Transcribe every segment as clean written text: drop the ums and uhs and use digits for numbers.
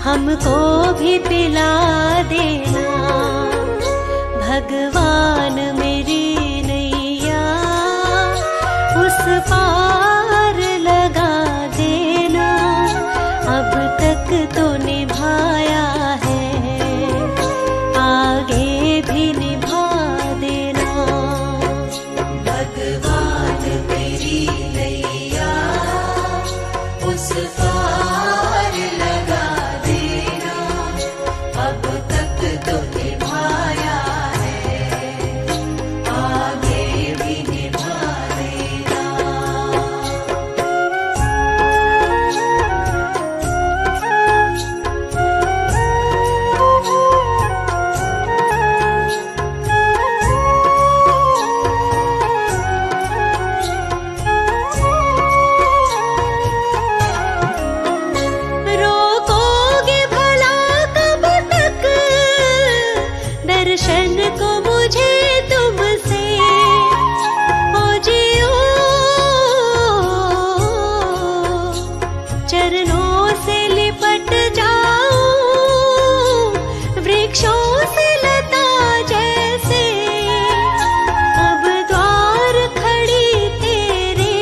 हमको भी पिला देना। भगवान मेरी नैया उस पार लगा देना। अब तक तो निभाया है, आगे भी निभा देना। भगवान मेरी नैया उस पार लगा देना। अब तक तो निभाया है, आगे भी निभा देना। रोकोगे भला कब तक दर्शन को मुझे तुमसे? ओ जियो चरणों से लिपट जाऊं, वृक्षों से लता जैसे। अब द्वार खड़ी तेरे,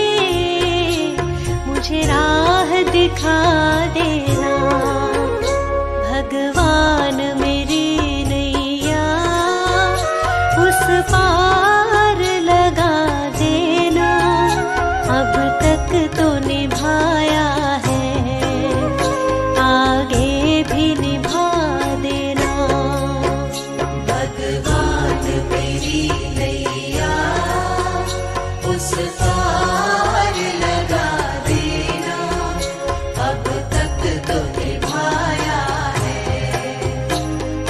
मुझे राह दिखा देना। भगवान मेरी नैया उस पार लगा देना। अब तक तो निभाया है, आगे भी निभा देना। भगवान मेरी नैया उस पार लगा देना। अब तक तो निभाया है,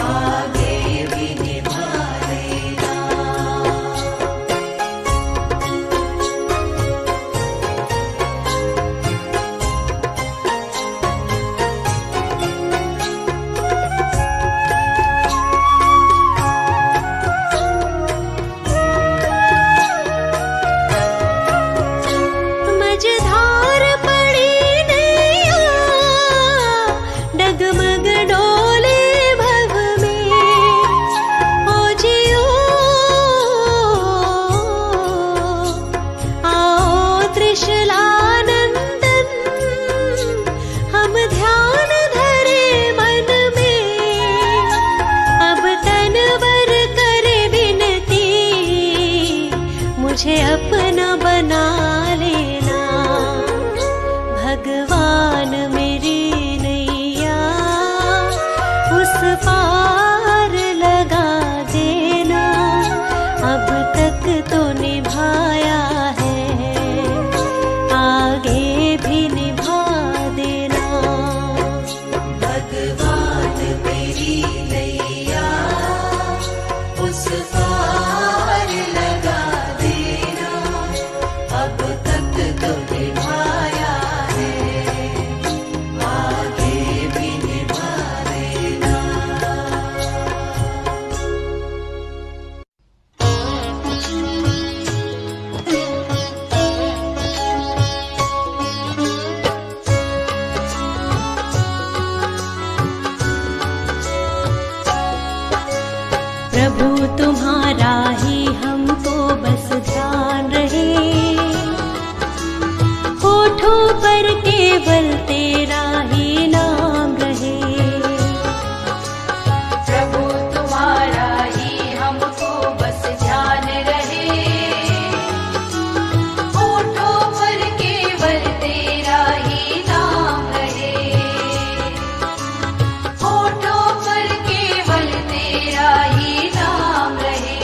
आगे भी निभा देना। मझधार पड़ी नैया डगमग डोले भव में। ओ जियो आओ त्रिशलानंदन, हम ध्यान धरे मन में। अब तनवर करे विनती, मुझे अपना बना लेना। भगवान मेरी नैया उस पार लगा देना। अब तक तो निभाया है, आगे भी निभा देना। भगवान मेरी नैया उस पार लगा देना। अब तक तो निभाया है, आगे भी निभा देना। प्रभु तुम्हारा ही हमको बस ध्यान रहे, होठों पर केवल तेरा ही नाम रहे। प्रभु तुम्हारा ही हमको बस ध्यान रहे, होठों पर केवल तेरा ही नाम रहे। होठों पर केवल तेरा ही नाम रहे।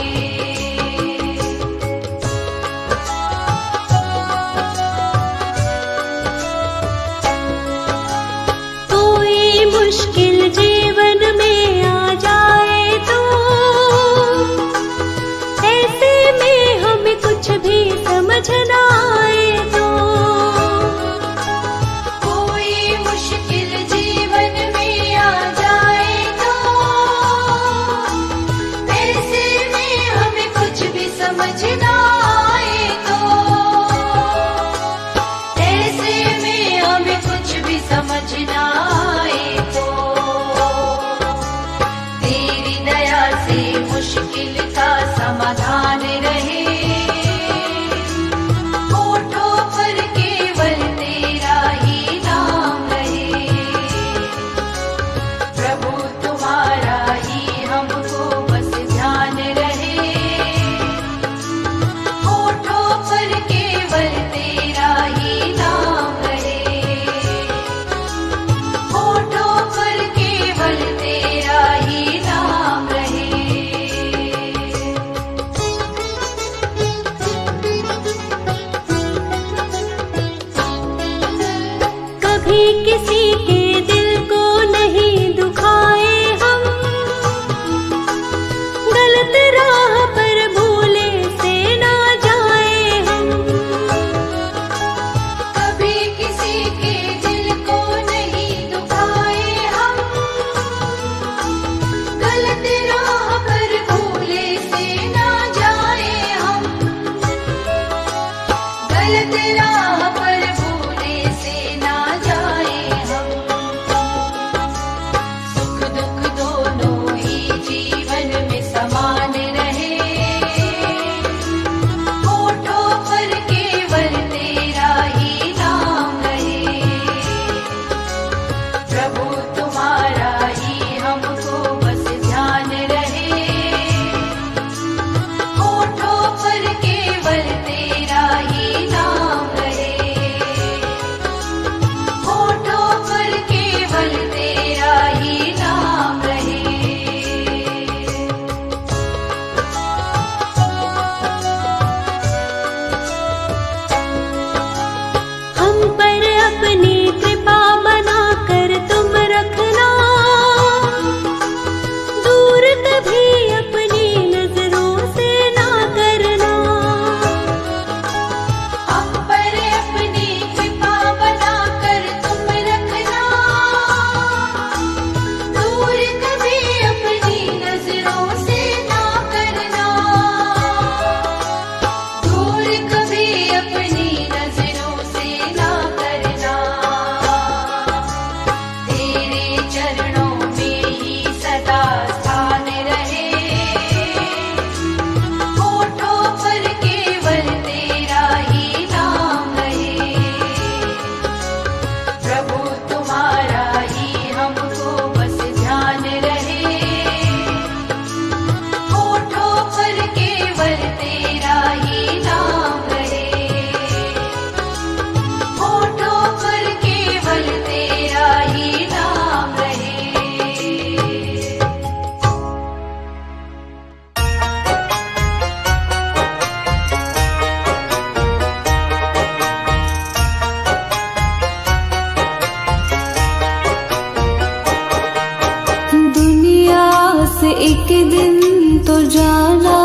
एक दिन तो जाना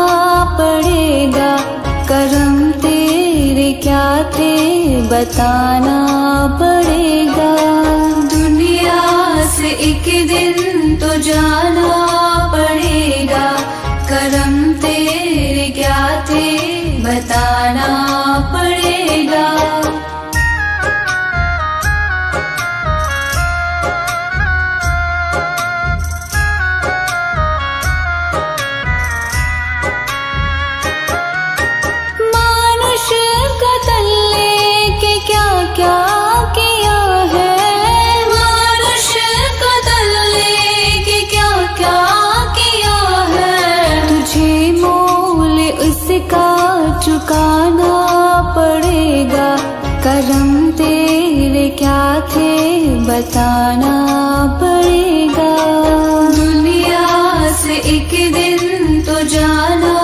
पड़ेगा, करम तेरे क्या थे बताना पड़ेगा। दुनिया से एक दिन तो जाना पड़ेगा, करम तेरे क्या थे बताना पड़ेगा। चुकाना पड़ेगा, करम तेरे क्या थे बताना पड़ेगा। दुनिया से एक दिन तो जाना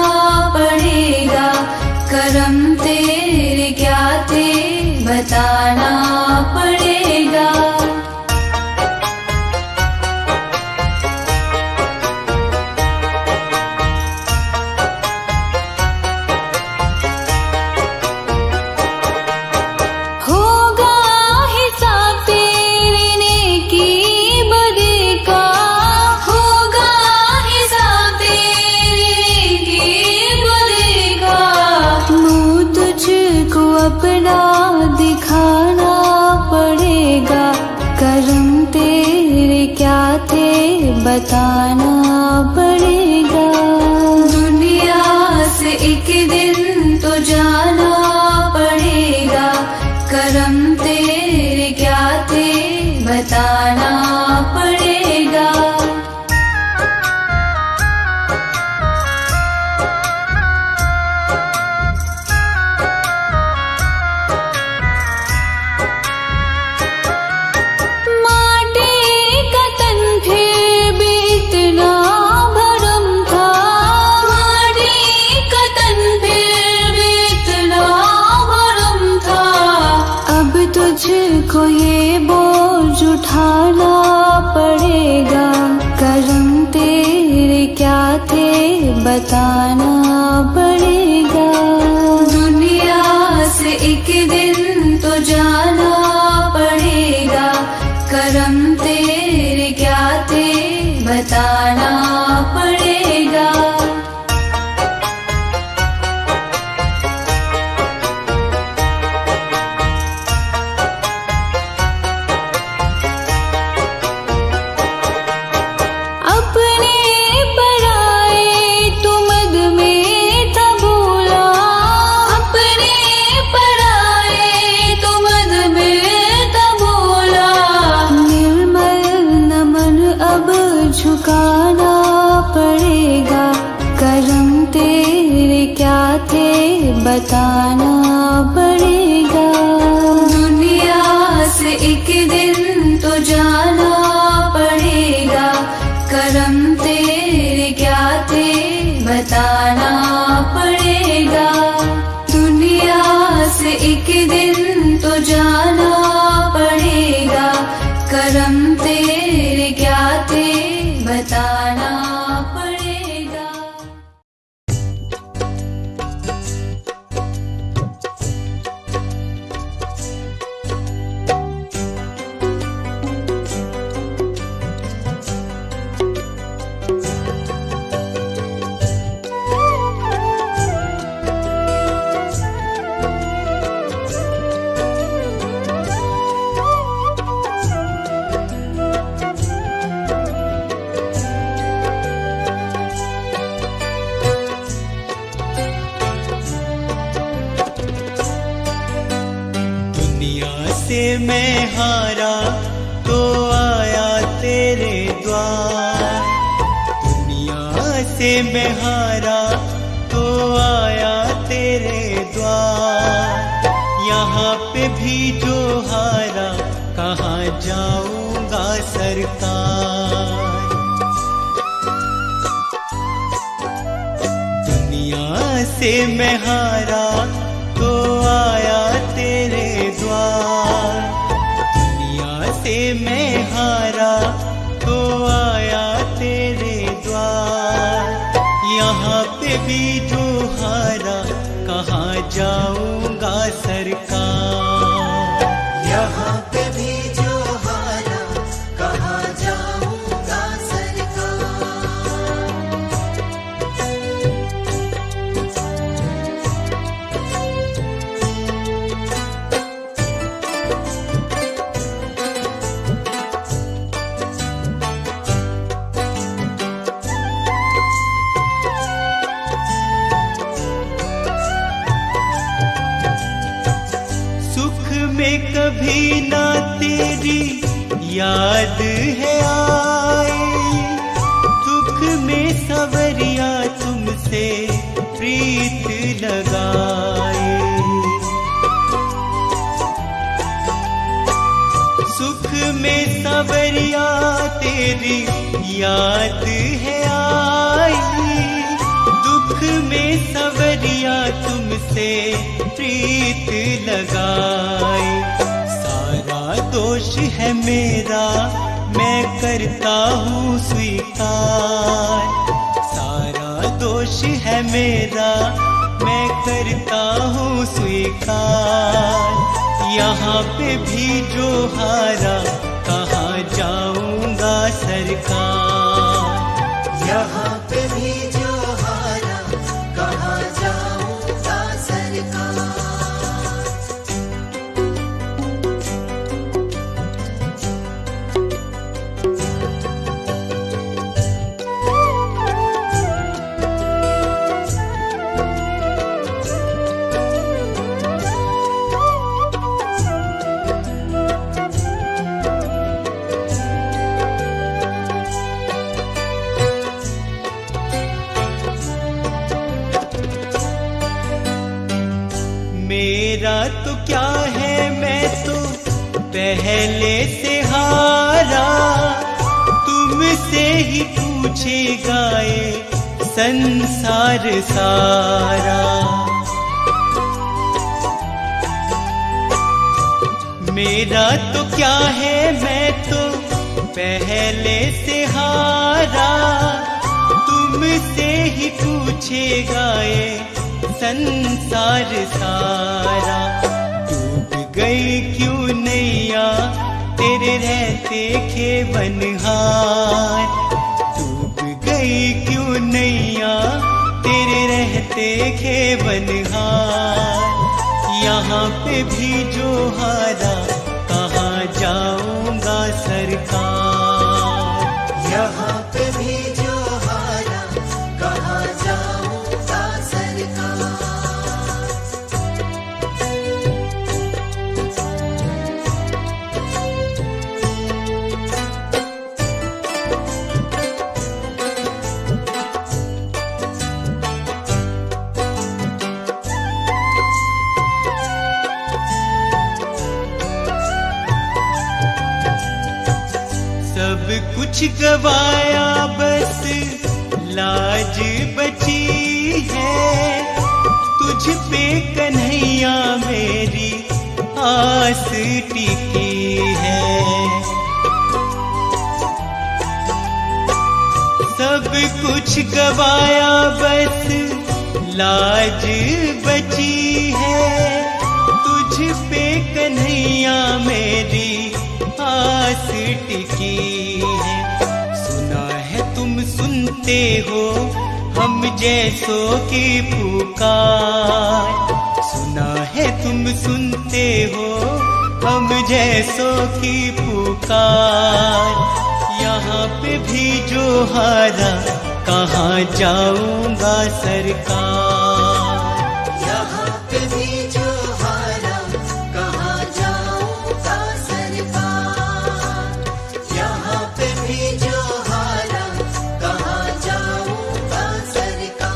पड़ेगा, करम तेरे क्या थे बताना पड़ेगा। अपना दिखाना पड़ेगा, करम तेरे क्या थे बताना पड़ेगा। दुनिया से एक दिन तो जाना पड़ेगा, करम तेरे क्या थे बताना पड़ेगा। तुझको ये बोझ उठाना पड़ेगा, करम तेरे क्या थे बताना पड़ेगा। दुनिया से एक दिन तो जाना पड़ेगा, करम तेरे क्या थे बताना पड़ेगा। झुकाना पड़ेगा, करम तेरे क्या थे बताना पड़ेगा। दुनिया से एक दिन तो जाना पड़ेगा, करम तेरे क्या थे बताना पड़ेगा। दुनिया से एक दिन तो जाना पड़ेगा, करम तेरे क्या थे बताना पड़ेगा। मैं हारा तो आया तेरे द्वार, दुनिया से मैं हारा तो आया तेरे द्वार। यहाँ पे भी जो हारा कहाँ जाऊंगा सरकार। दुनिया से मैं हारा तो आया तेरे द्वार, दुनिया से मैं हारा तो आया तेरे द्वार। भी जो हारा कहाँ जाऊंगा सरकार। यहाँ पे भी जो हारा कहाँ जाऊंगा सरकार। सुख में कभी ना तेरी याद है आई, दुख में सवरिया तुमसे प्रीत लगाए। सुख में सवरिया तेरी याद है आई, दुख में सवरिया तुमसे प्रीत लगाए। सारा दोष है मेरा मैं करता हूँ स्वीकार, सारा दोष है मेरा मैं करता हूँ स्वीकार। यहाँ पे भी जो हारा कहाँ जाऊंगा सरकार। यहाँ पे भी जो हारा कहाँ जाऊंगा सरकार। मेरा तो क्या है मैं तो पहले से हारा, तुमसे ही पूछेगा ये संसार सारा। मेरा तो क्या है मैं तो पहले से हारा, तुमसे ही पूछेगा ये संसार सारा। डूब गई क्यों नैया तेरे रहते खेवनहार, डूब गई क्यों नैया तेरे रहते खेवनहार। यहाँ पे भी जो हारा कहाँ जाऊंगा सरकार। यहाँ पे भी जो हारा कहाँ जाऊंगा सरकार। सब कुछ गवाया बस लाज बची है, तुझ पे कन्हैया मेरी आस टिकी है। सब कुछ गवाया बस लाज बची है, तुझ पे कन्हैया मेरी आस टिकी है। सुना है तुम सुनते हो हम जैसों की पुकार, सुना है तुम सुनते हो हम जैसों की पुकार। यहाँ पे भी जो हारा कहाँ जाऊंगा सरकार। यहाँ पे भी जो हारा कहाँ जाऊंगा सरकार। यहाँ पे भी जो हारा कहाँ जाऊंगा सरकार।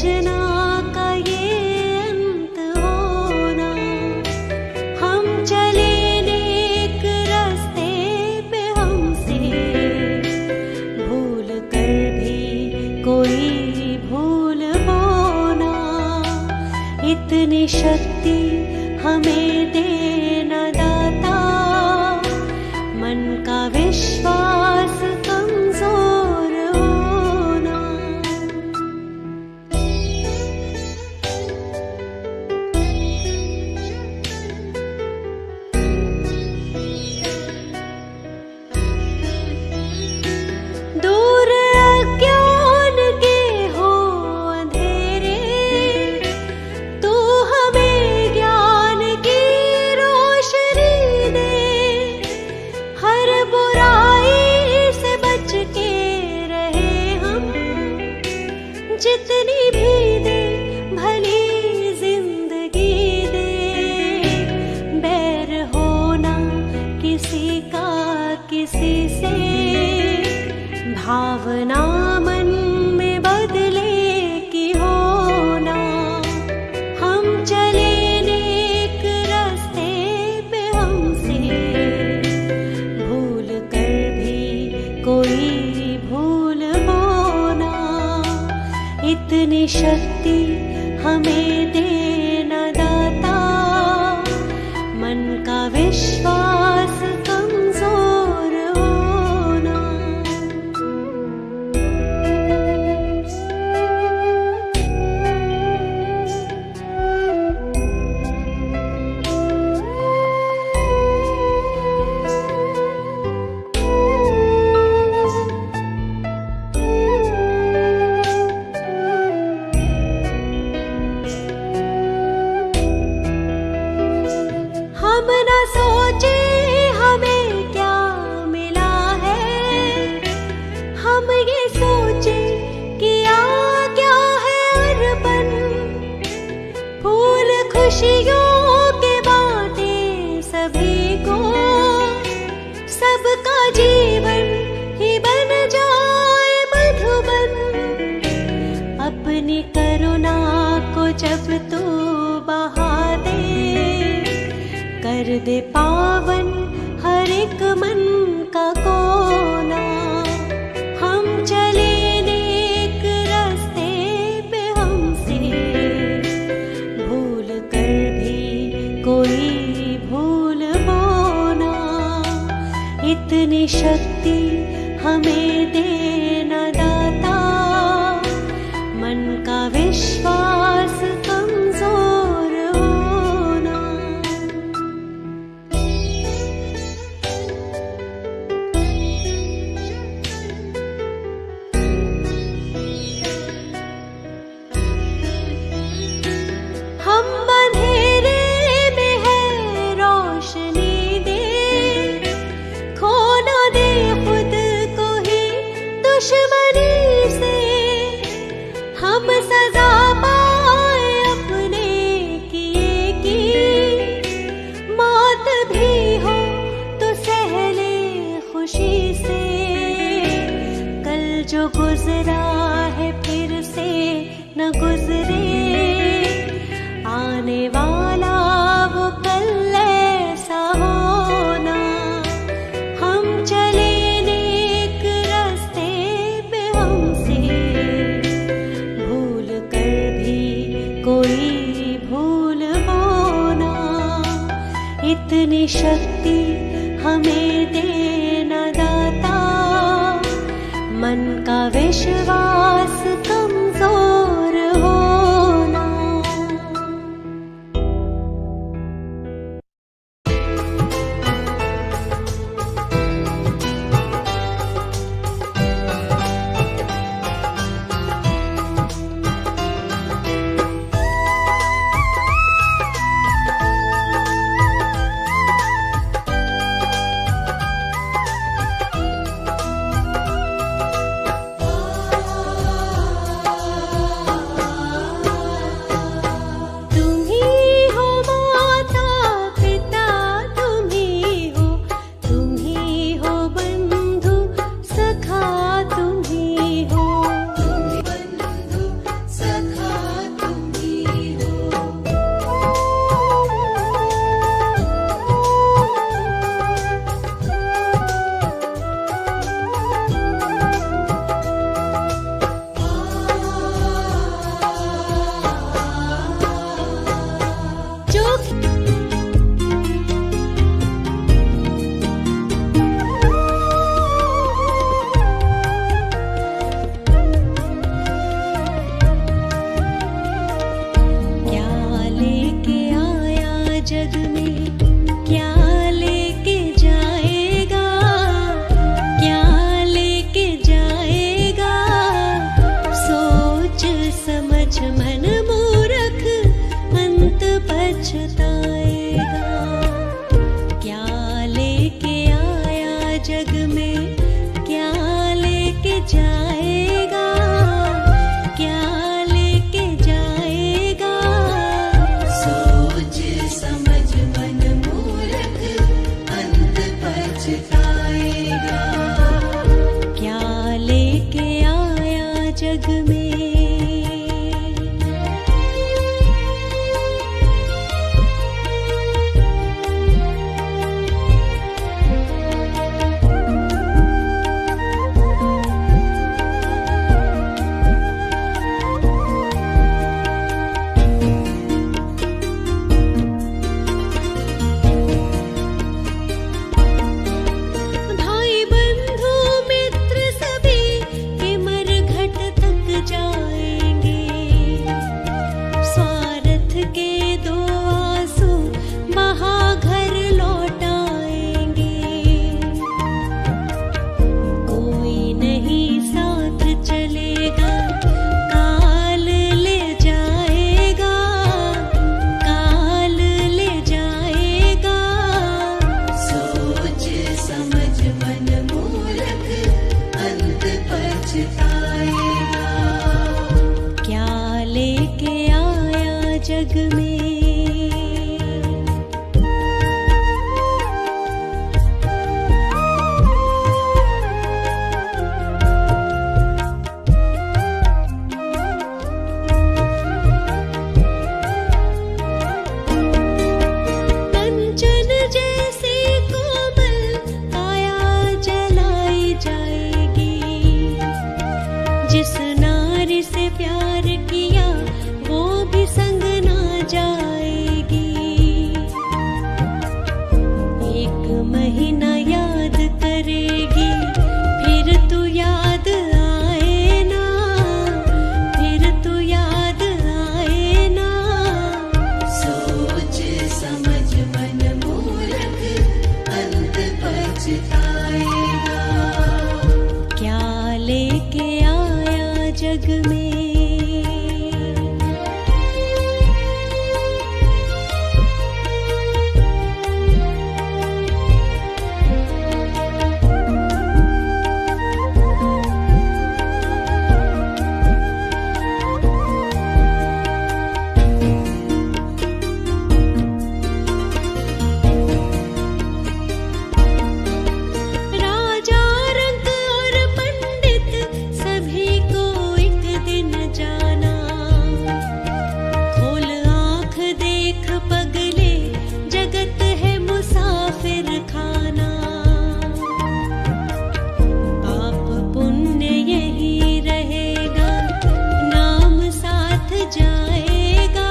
रचना का ये अंत होना। हम चले नेक रास्ते पे, हमसे भूल कर भी कोई भूल होना। इतनी शक्ति हमें देना दाता, मन का विश्वास कमजोर होना। दूर अज्ञान के हो अंधेरे, तू हमें ज्ञान की रोशनी दे। हर बुराई से बच के रहे हम, जितनी भी दे भली जिंदगी दे। बैर होना किसी का किसी से, भावना मन में बदले की होना। हम चले नेक रास्ते पे, हमसे भूल कर भी कोई भूल होना। इतनी शक्ति हमें देना दाता, मन का विश्वास कमजोर होना। हम न सोचे हमें क्या मिला है, हम ये सोचे किया क्या है अर्पण। फूल खुशियों के बांटे सभी को, सबका जीवन ही बन जाए मधुबन। अपनी करुणा को जब तू बहा दे, कर दे पावन हर एक मन का कोना। हम चले नेक रास्ते पे, हमसे भूल कर भी कोई भूल होना। इतनी शक्ति हमें देना दाता, मन का विश्वास कमजोर होना। हम अंधेरे में है रोशनी दे, खो ना दे खुद को ही दुश्मनी से। हम सजा पाए अपने किए की, मौत भी हो तो सह ले खुशी से। कल जो गुजरा है फिर से न गुजरे, आने वाला वो कल ऐसा होना। हम चले नेक रास्ते पे, हमसे भूल कर भी कोई भूल होना। इतनी शक्ति हमें देना दाता, मन का विश्वास कमजोर होना। समझ मन मूर्ख अंत पछताएगा। क्या लेके आया जग में, क्या लेके जाएगा, क्या लेके जाएगा। सोच समझ मन मूर्ख अंत पछताएगा। क्या लेके आया जग में। भाई बंधु मित्र सभी के मरघट तक जाएंगे। स्वार्थ के दो आंसू बहा घर लौटाएंगे। कोई नहीं साथ चलेगा, काल ले जाएगा, काल ले जाएगा। सोच समझ मन मूर्ख अंत पछताएगा। क्या लेके आया जग में। कंचन जैसी कोमल काया जलाई जाएगी। जिस नारी से प्यार किया वो भी संग ना जाएगी। एक महीना याद करेगी, फिर तू याद आए ना, फिर तू याद आए ना। सोच समझ मन मूर्ख अंत पछताएगा। क्या लेके आया जग में। राजा रंग और पंडित सभी को एक दिन जाना। खोल आँख देख पगले, जगत है मुसाफिर खाना। पाप पुण्य यही रहेगा, नाम साथ जाएगा,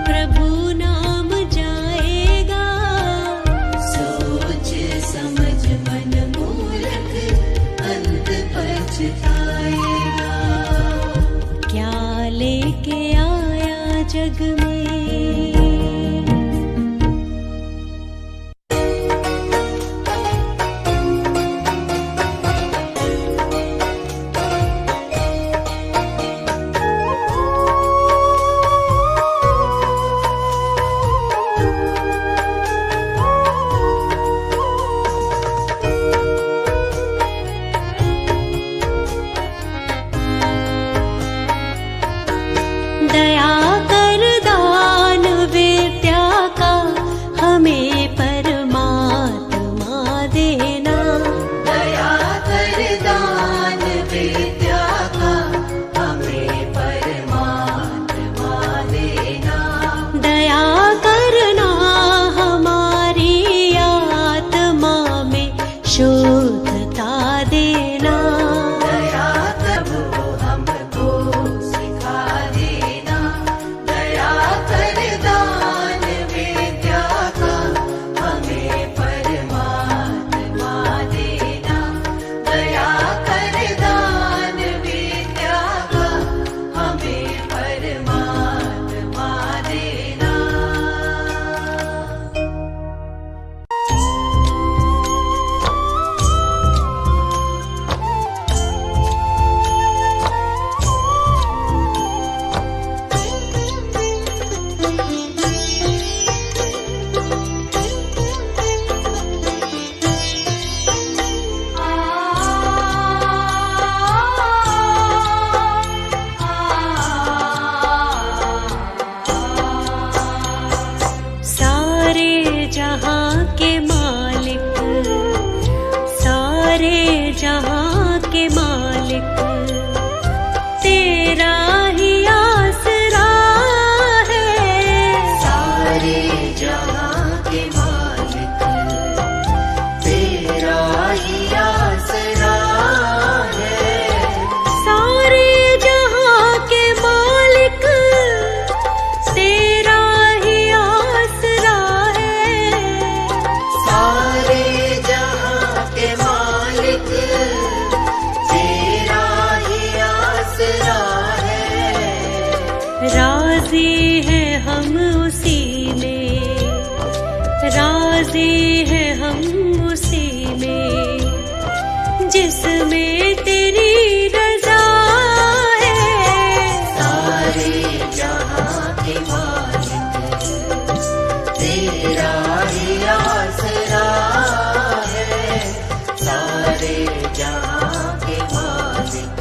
प्रभु नाम जाएगा। सोच समझ मन मूर्ख अंत पछताएगा। क्या लेके आया जग में। दया कर राजी है हम उसी में जिसमें तेरी रजा है। सारे जहां के मालिक तेरा ही आसरा है, सारे जहां के मालिक।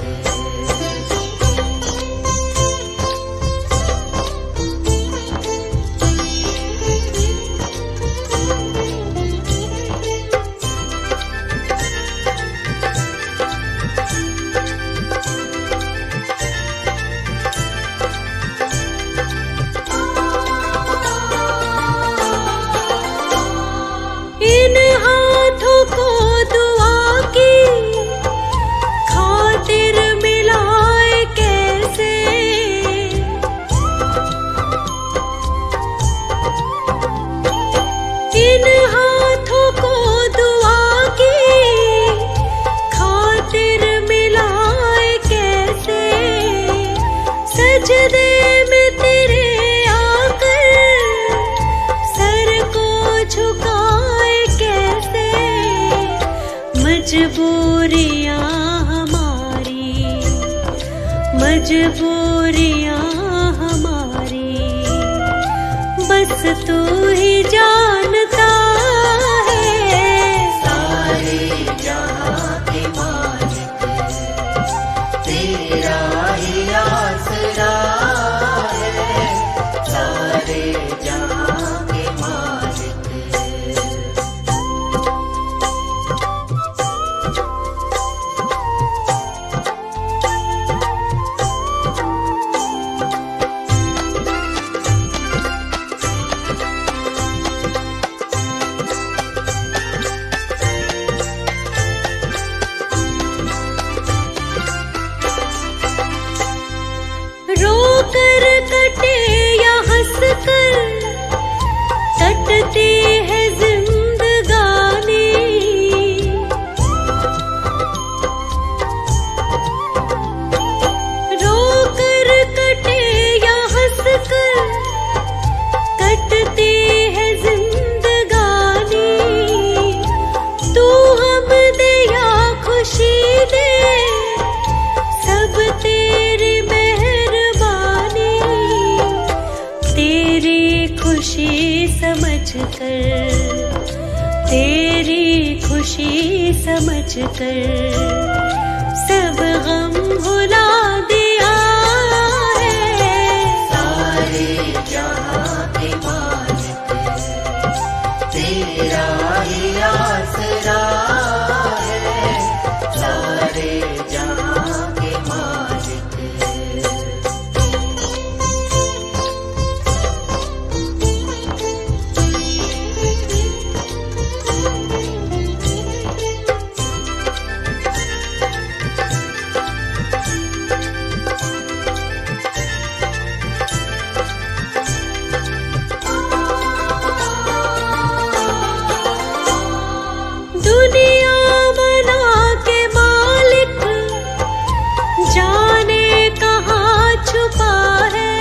इन हाथों को दुआ की खातिर मिलाए कैसे, इन हाथों को दुआ की खातिर मिलाए कैसे, सजदे में तेरे आकर सर को झुकाए कैसे। मजबूरियां हमारी, मजबूरियां हमारी बस तू ही जानता है। सारे जहां के मालिक तेरा ही आसरा है, सारे जहां के मालिक। रोकर कटे या हंस कर कटती है जिंदगानी, रोकर कटे या हंस कर कटती है जिंदगानी। तू हम दे या खुशी दे सब तेरी मेहरबानी, तेरी खुशी समझकर, तेरी खुशी समझकर सब गम भुला दिया है। सारे जहां के मालिक तेरा ही आसरा है, सारे जहां के मालिक। दुनिया बना के मालिक जाने कहाँ छुपा है।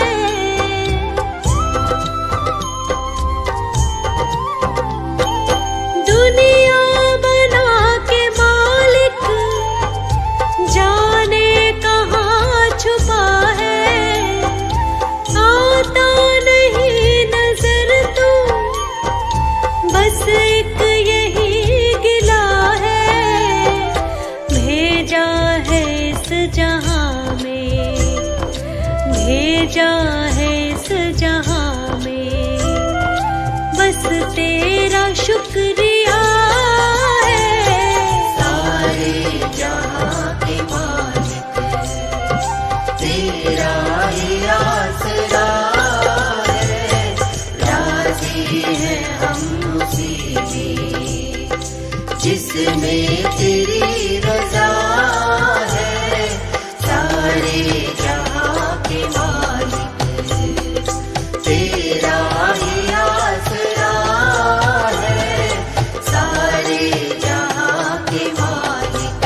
दुनिया बना के मालिक जाने कहाँ छुपा है। आता नहीं नजर तू बस एक यही गिला है। भेजा है इस जहां में, भेजा है इस जहां में बस तेरा शुक्रिया है। सारे जहां के मालिक तेरा ही आसरा है, राजी है हम उसी में जिसमें तेरी रजा है। सारे जहां के मालिक तेरा ही आसरा है, सारे जहां के मालिक।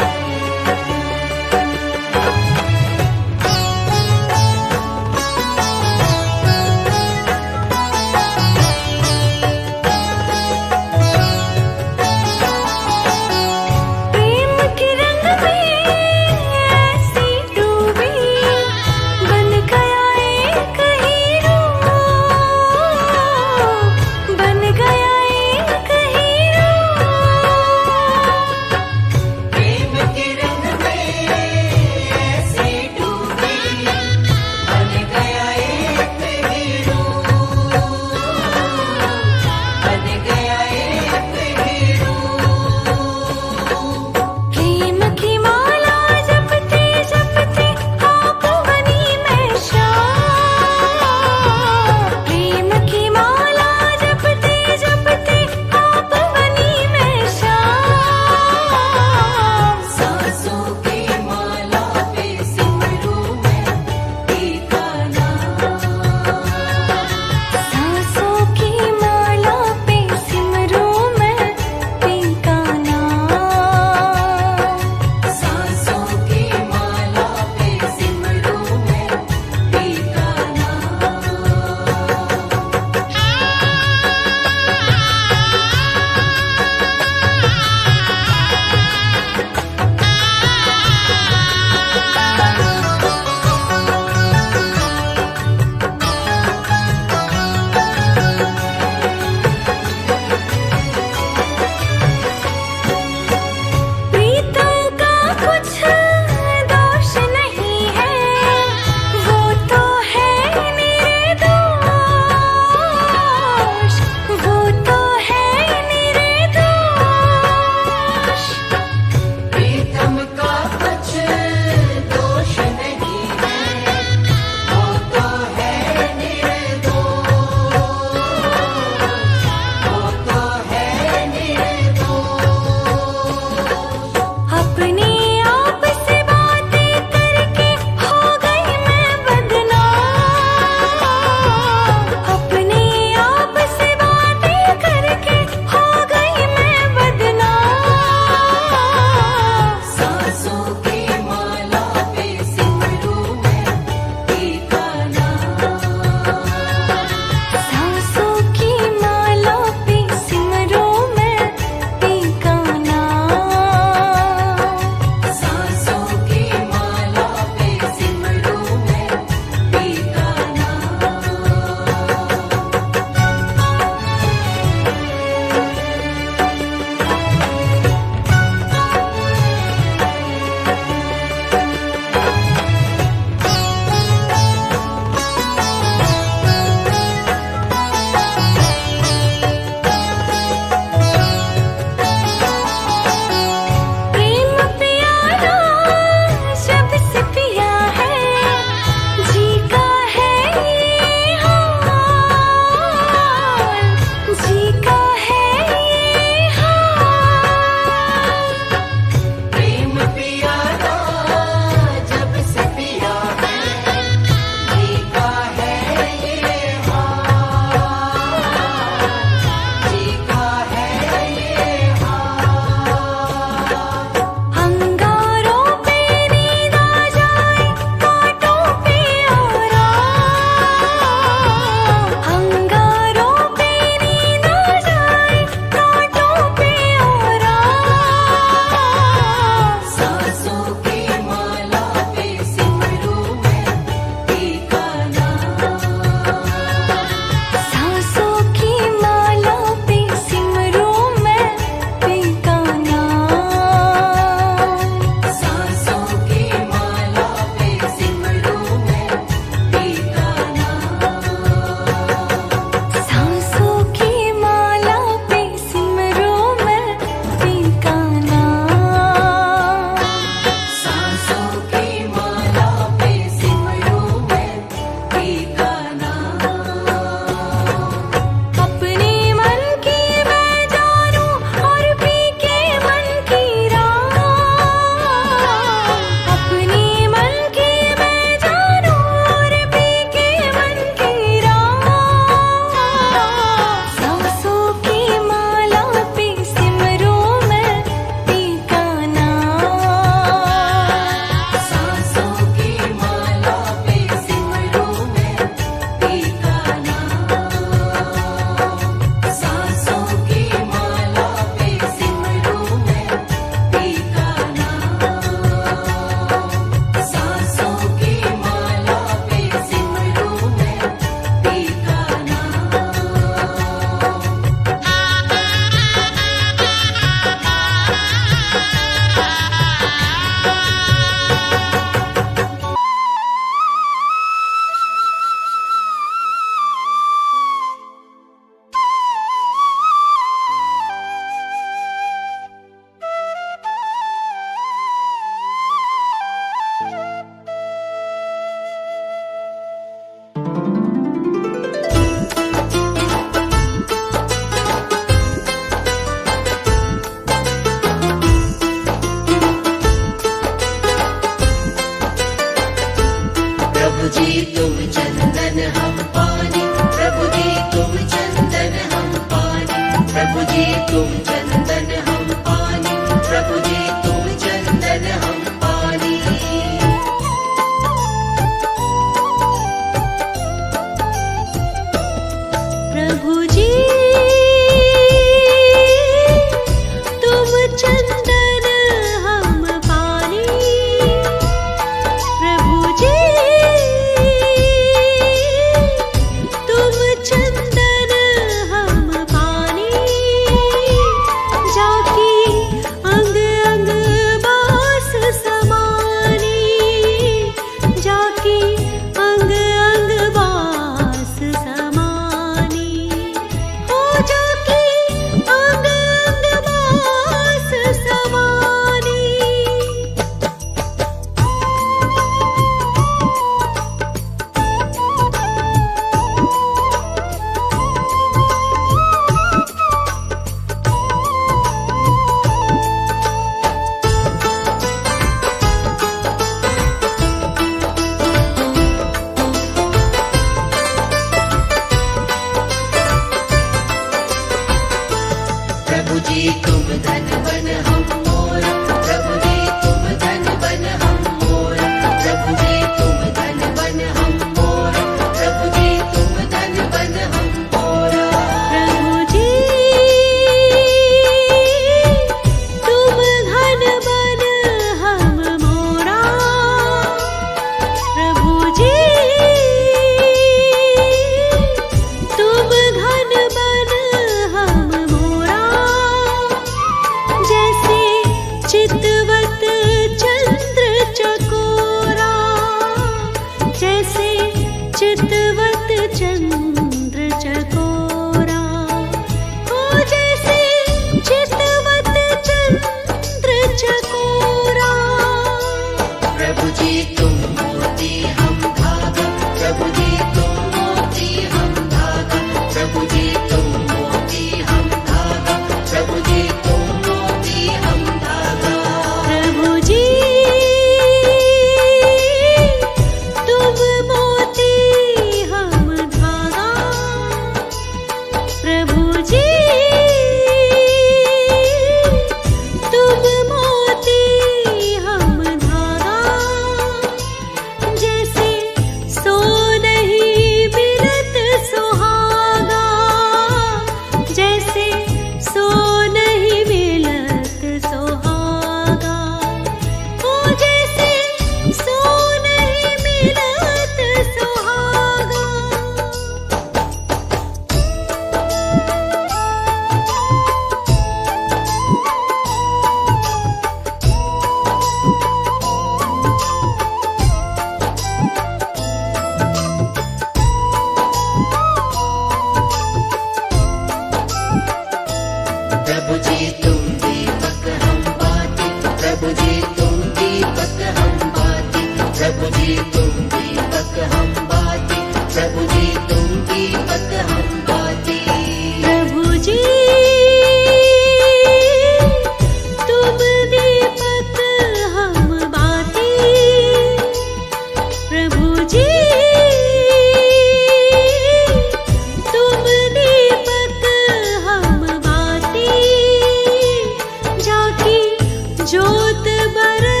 जोत बरे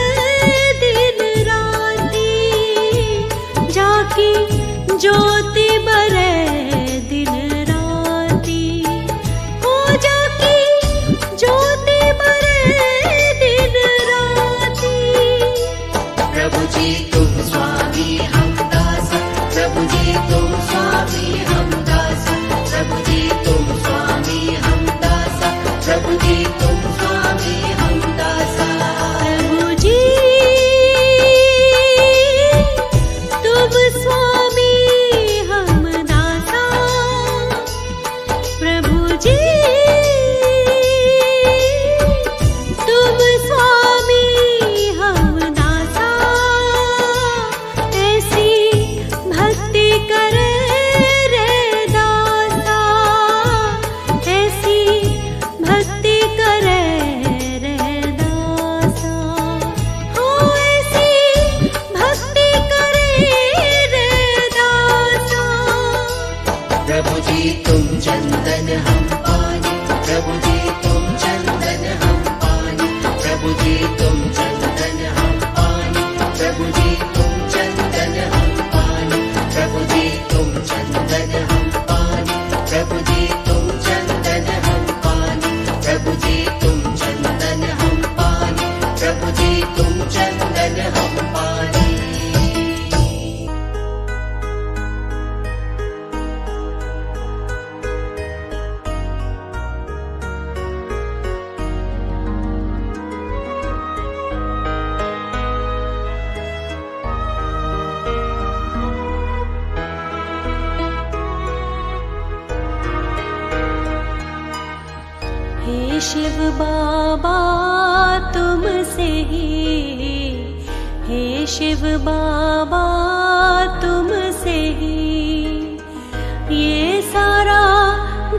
दिन राती, जाकी ज्योति बरे दिन राती, हो जाकी ज्योति बरे दिन राती। प्रभु जी तुम स्वामी हम दास, प्रभु जी तुम स्वामी हम दास, प्रभु जी तुम स्वामी हम दास, प्रभु जी तुम स्वामी हम दास। प्रभु जी तुम स्वामी हम दासा, प्रभु जी तुम स्वामी हम दासा। ऐसी भक्ति करे रे दासा, ऐसी भक्ति करे रे दासा, हो ऐसी भक्ति करे रे दासा। प्रभु जी तुम चंदन हम पानी, प्रभु जी तुम चंदन हम पानी, प्रभु जी तुम चंदन हम पानी, प्रभु जी तुम चंदन हम पानी, प्रभु जी तुम चंदन हम पानी, प्रभु जी तुम चंदन हम पानी, प्रभु जी तुम चंदन हम पानी, प्रभु जी तुम चंदन हम पानी। हे शिव बाबा तुमसे ही, हे शिव बाबा तुमसे ही, ये सारा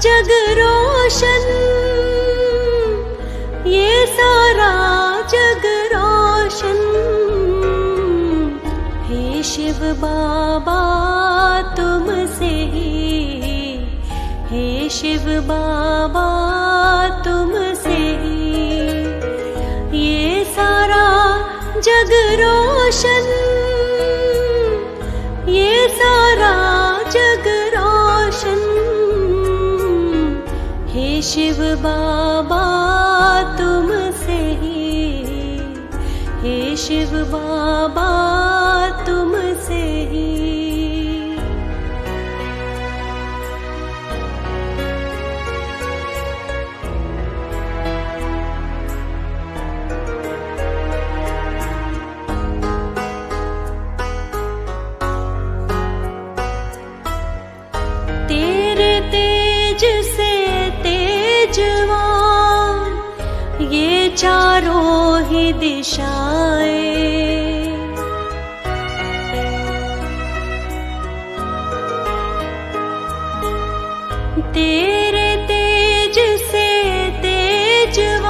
जग रोशन, ये सारा जग रोशन। हे शिव बाबा तुमसे ही, हे शिव बाबा तुमसे ही, ये सारा जग रोशन, ये सारा जग रोशन। हे शिव बाबा तुमसे ही, हे शिव बाबा तुमसे ही। तेरे तेज से तेजवान ये चारों ही दिशाएं, तेरे तेज से तेजवान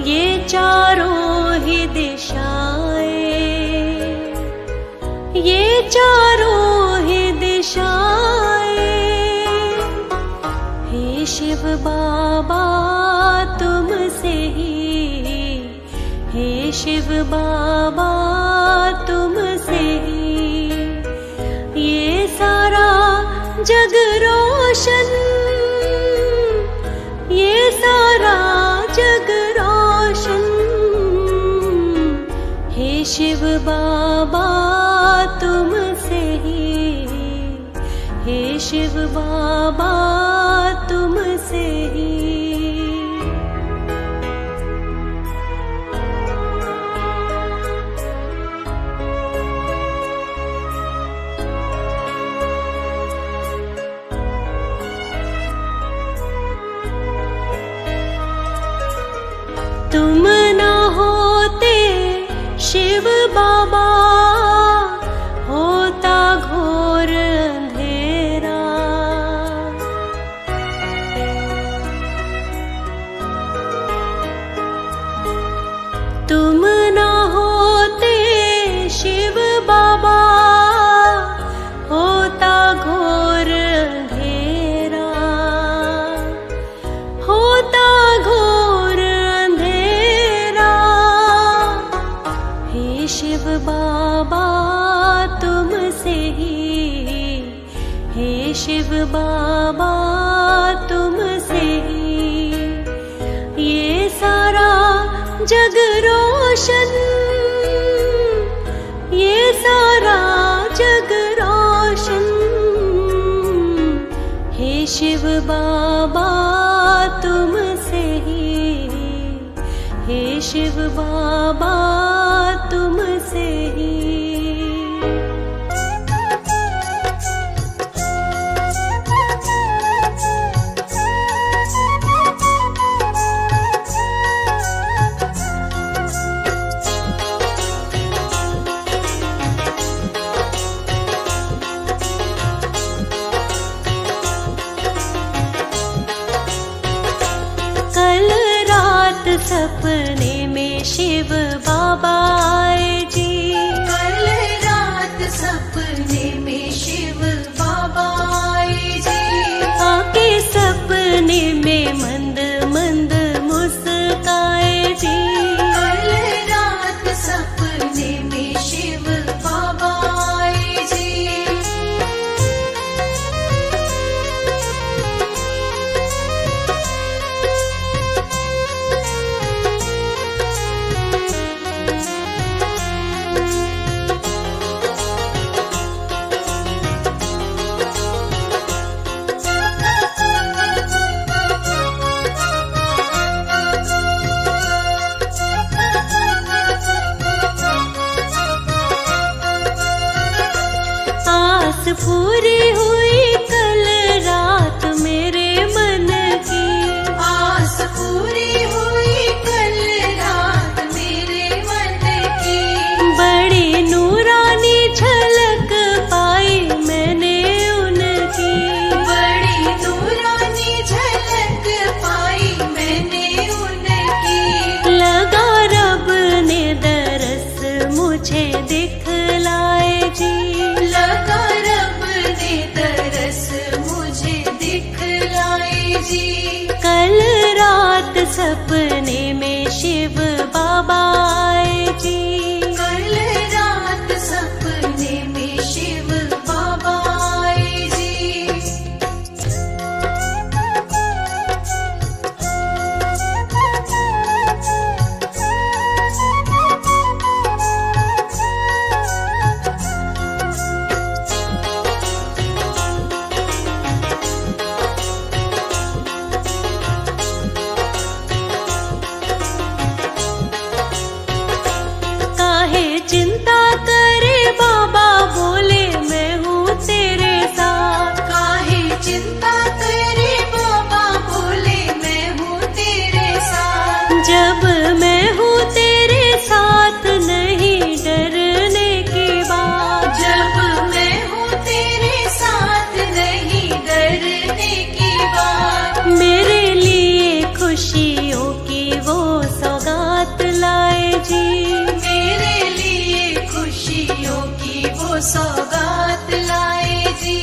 ये चारों ही दिशाएं, ये चारों ही दिशाएं। हे शिव बाबा तुमसे ही, हे शिव बाबा तुमसे ही, ये सारा जग रोशन, ये सारा जग रोशन। हे शिव बाबा तुमसे ही, हे शिव बाबा तुमसे ही। तुम ना होते शिव बाबा, होता घोर अंधेरा। तुम ना होते शिव बाबा, होता घोर अंधेरा, होता घोर अंधेरा। जग रोशन, ये सारा जग रोशन। हे शिव बाबा तुमसे ही, हे शिव बाबा तुमसे ही। कल रात सपने में शिव बाबा आए जी, कल रात सपने में शिव बाबा आए जी। आके सपने में मंद मंद मुस्काए जी। कल रात सपने में शिव बाबा आए जी। आस पूरी हुई कल रात मेरे मन की, आस पूरी हुई कल रात मेरे मन की। बड़ी नूरानी झलक पाई मैंने उनकी। बड़ी नूरानी झलक पाई मैंने उनकी। लगा रब ने दरस मुझे दिखलाए जी, लगा रब ने तरस मुझे दिखलाए जी। कल रात सपने में शिव बाबा आए जी। कल रात सपने में शिव बाबा आए जी। काहे चिंता करे बाबा बोले मैं हूँ तेरे साथ। काहे चिंता करे बाबा बोले मैं हूँ तेरे साथ। जब मैं हूँ तेरे साथ नहीं डरने की बात। जब मैं हूँ तेरे साथ नहीं डरने की बात। मेरे लिए खुशियों की वो सौगात लाए जी। मेरे लिए खुशियों की वो सौगात लाए जी।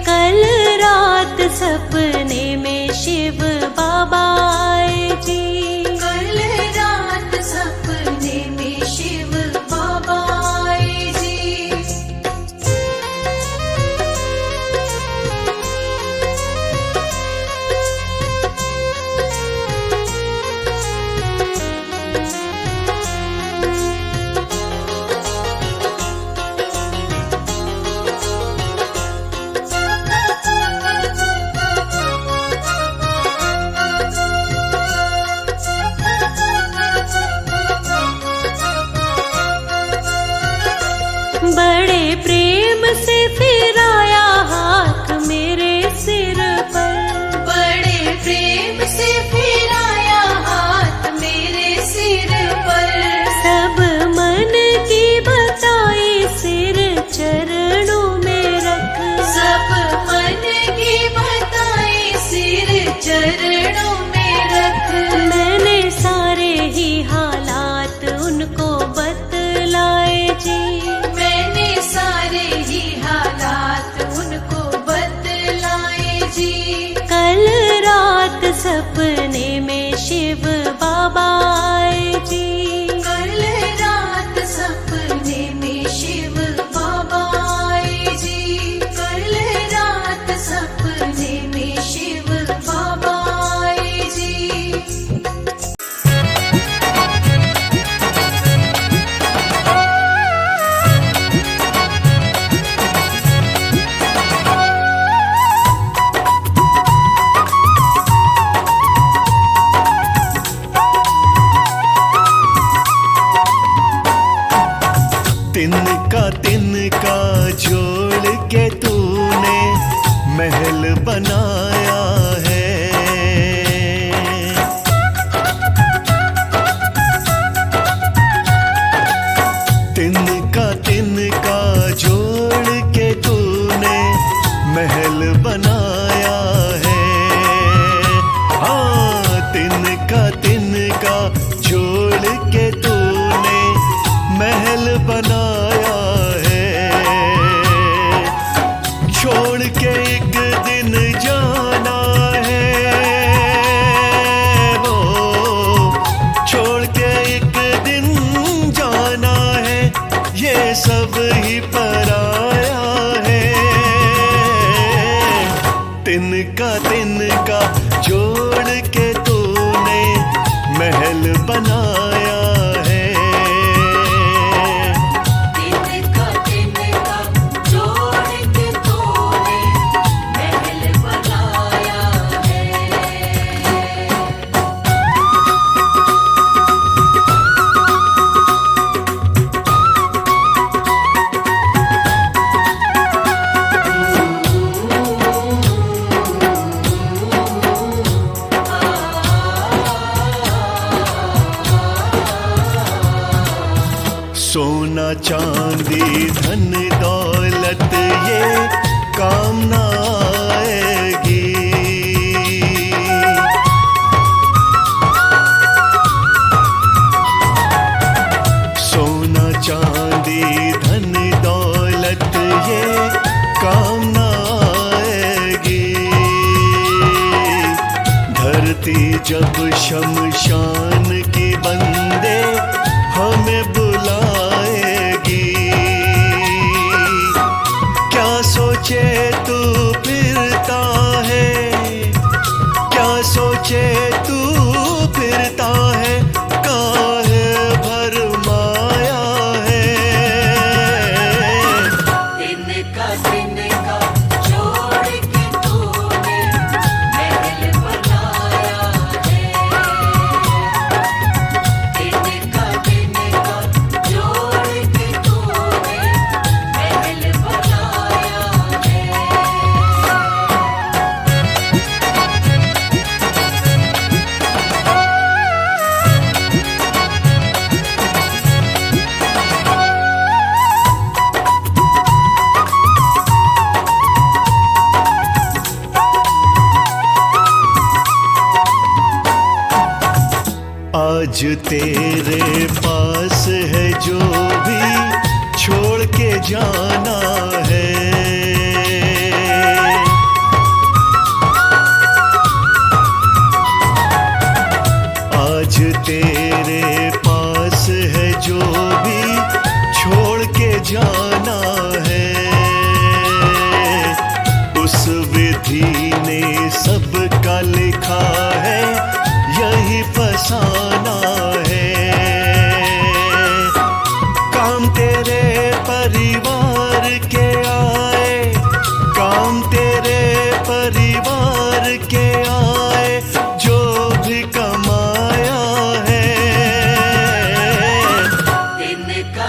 कल रात सपने में शिव बाबा आए जी। कल रात सपने में शिव बाबा आए जी। बड़े प्रेम से फिराया हाथ मेरे सिर पर। बड़े प्रेम से फिराया हाथ मेरे सिर पर। सब मन की बताई सिर चरणों में रख। सब मन की बताई सिर चरणों में रख। मैंने सारे ही हालात उनको बतलाए जी। मैंने सारे ही हालात उनको बतलाए जी। कल रात सपने में शिव बाबा आए जी। कल रात सपने में शिव बाबा आए जी। कल रात सपने में शिव बाबा आए जी। का तिनका जोड़ के तूने महल बनाया है। तिनका जोड़ के तूने महल बनाया है। सोना चांदी धन दौलत ये काम न आएगी। सोना चांदी धन दौलत ये काम न आएगी। धरती जब शमशान की बंदे हमें बुलाएगी। क्या सोचे तू फिरता है, क्या सोचे तू फिरता है, काहे भरमाया है। तिनका जोड़ के तूने महल बनाया है। तिनका जोड़ के तूने महल बनाया है। आज तेरे पास है जो भी छोड़ के जाना है। आज तेरे पास है जो भी छोड़ के जाना है। उस विधि ने सबका लिखा है, यही फसाना है। काम तेरे परिवार के आए, काम तेरे परिवार के आए, जो भी कमाया है। तिनका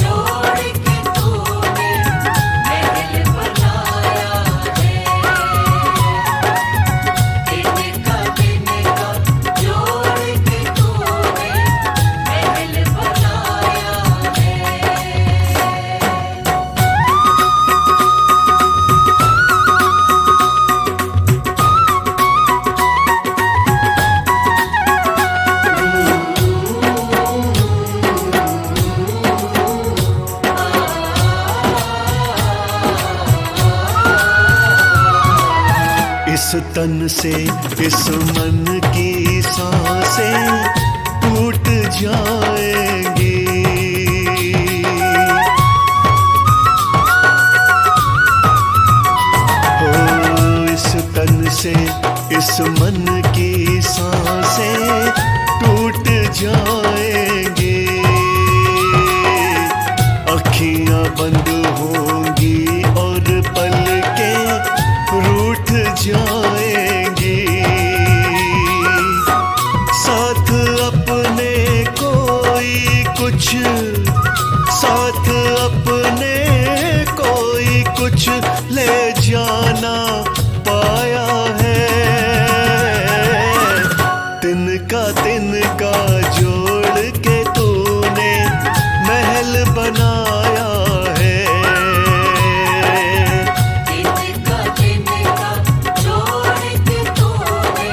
जोड़ के तूने महल बनाया है। तिनका जोड़ के तूने महल बनाया है। इस तन से इस मन की सांसें टूट जाएंगी। हो इस तन से इस मन की सांसें टूट जाएंगी। अखियां बंद होंगी और पलकें रूठ जाएंगी। साथ अपने कोई कुछ, साथ अपने कोई कुछ ले जाना पाया है। तिनका जोड़ के तूने महल बनाया है। तिनका जोड़ के तूने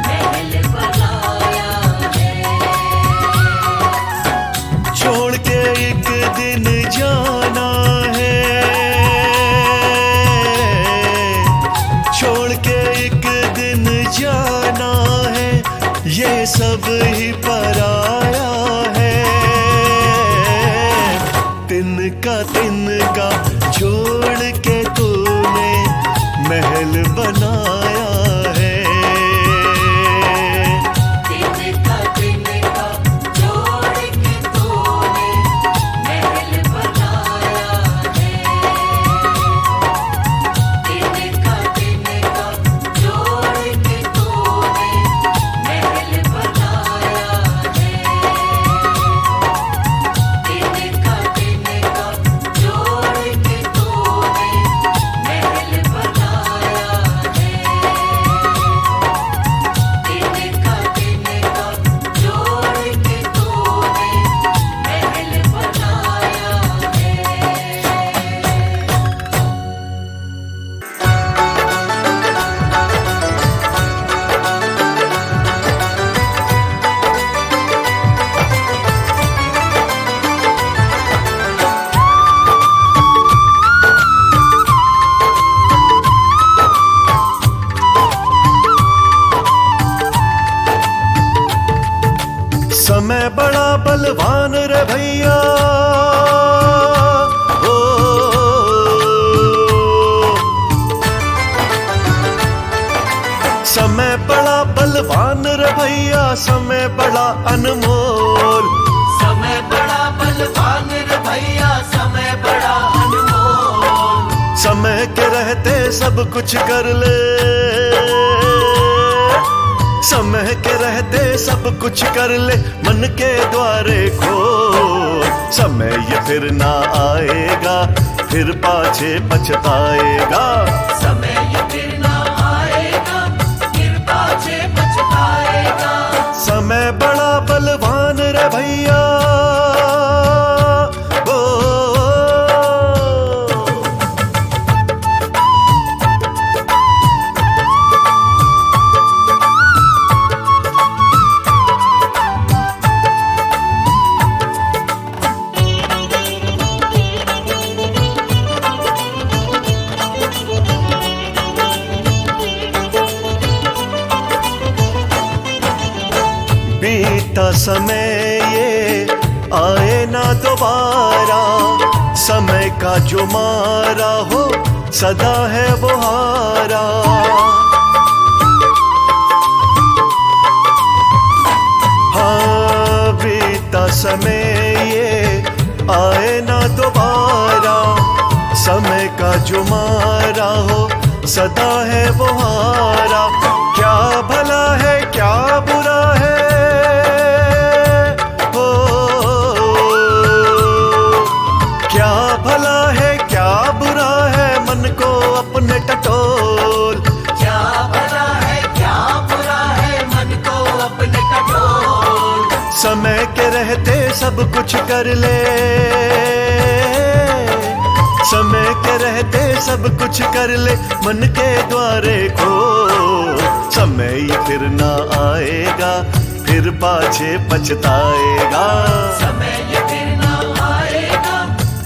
महल बनाया है। छोड़ के एक दिन जाना है, छोड़ के एक दिन जाना है। ये सब ही पराया है। तिनका जोड़ के तूने महल समय बड़ा बलवान रे भैया, ओ समय बड़ा बलवान रे भैया, समय बड़ा अनमोल। समय बड़ा बलवान रे भैया, समय बड़ा अनमोल। समय के रहते सब कुछ कर ले, समय के रहते सब कुछ कर ले, मन के द्वारे खोल। समय ये फिर ना आएगा, फिर पाछे पछताएगा। समय ये फिर ना आएगा, फिर पाछे पछताएगा। समय बड़ा बलवान रे भैया, ओ बीता समय ये आए ना दोबारा, समय का जो मारा हो सदा है वो हारा। हाँ बीता समय ये आए ना दोबारा, समय का जो मारा हो सदा है वो हारा। क्या भला है क्या बुरा है, भला है क्या बुरा है, मन को अपने टटोल। क्या भला है क्या बुरा है, मन को अपने टटोल। समय के रहते सब कुछ कर ले, समय के रहते सब कुछ कर ले, मन के द्वारे खोल। समय ये फिर ना आएगा, फिर पाछे पछताएगा। समय ये फिर ना आएगा,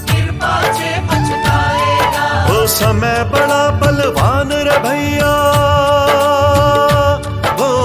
फिर पाछे पछताएगा। ओ समय बड़ा बलवान रे भैया, ओ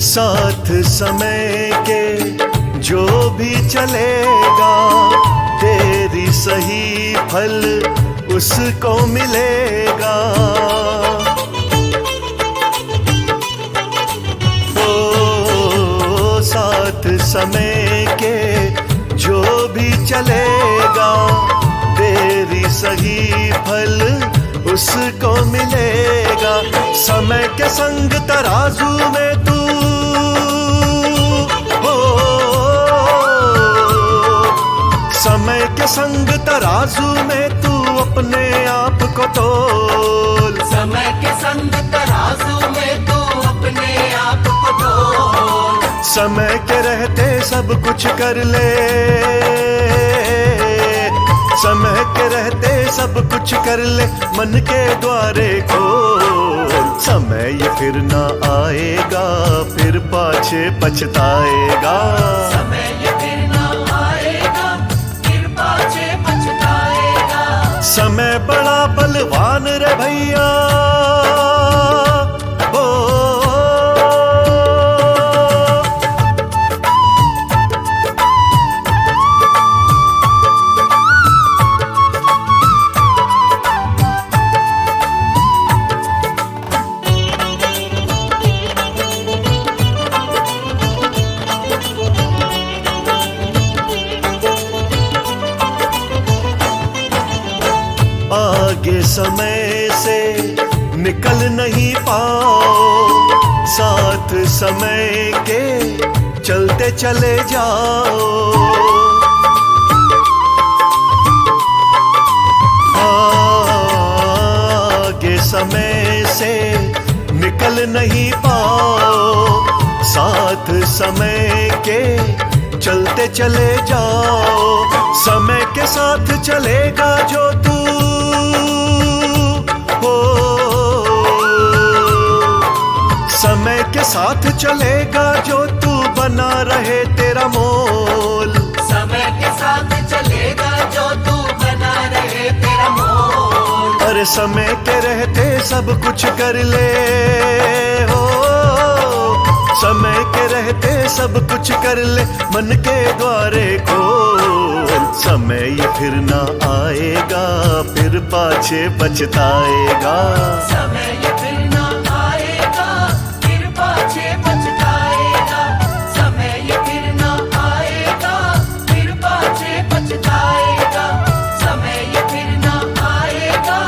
साथ समय के जो भी चलेगा, तेरी सही फल उसको मिलेगा। ओ साथ समय के जो भी चलेगा, तेरी सही फल उसको मिलेगा। समय के संग तराजू में तू समय के संग तराजू में तू अपने आप को तोल। समय के संग तराजू में तू अपने आप को तोल। समय के रहते सब कुछ कर ले, समय के रहते सब कुछ कर ले, मन के द्वारे खोल। समय ये फिर ना आएगा, फिर पाछे पछताएगा। समय ये फिर ना आएगा, फिर पाछे पछताएगा। समय बड़ा बलवान रे भैया, ओ आगे समय से निकल नहीं पाओ, साथ समय के चलते चले जाओ। आगे समय से निकल नहीं पाओ, साथ समय के चलते चले जाओ। समय के साथ चलेगा जो तू, साथ चलेगा जो तू बना रहे तेरा मोल। समय के साथ चलेगा जो तू बना रहे तेरा मोल। अरे समय के रहते सब कुछ कर ले हो, समय के रहते सब कुछ कर ले, मन के द्वारे खोल। समय ये फिर ना आएगा फिर पाछे पछताएगा। समय ये फिर ना आएगा फिर पाछे पछताएगा। समय ये फिर ना आएगा फिर पाछे पछताएगा। समय ये फिर ना आएगा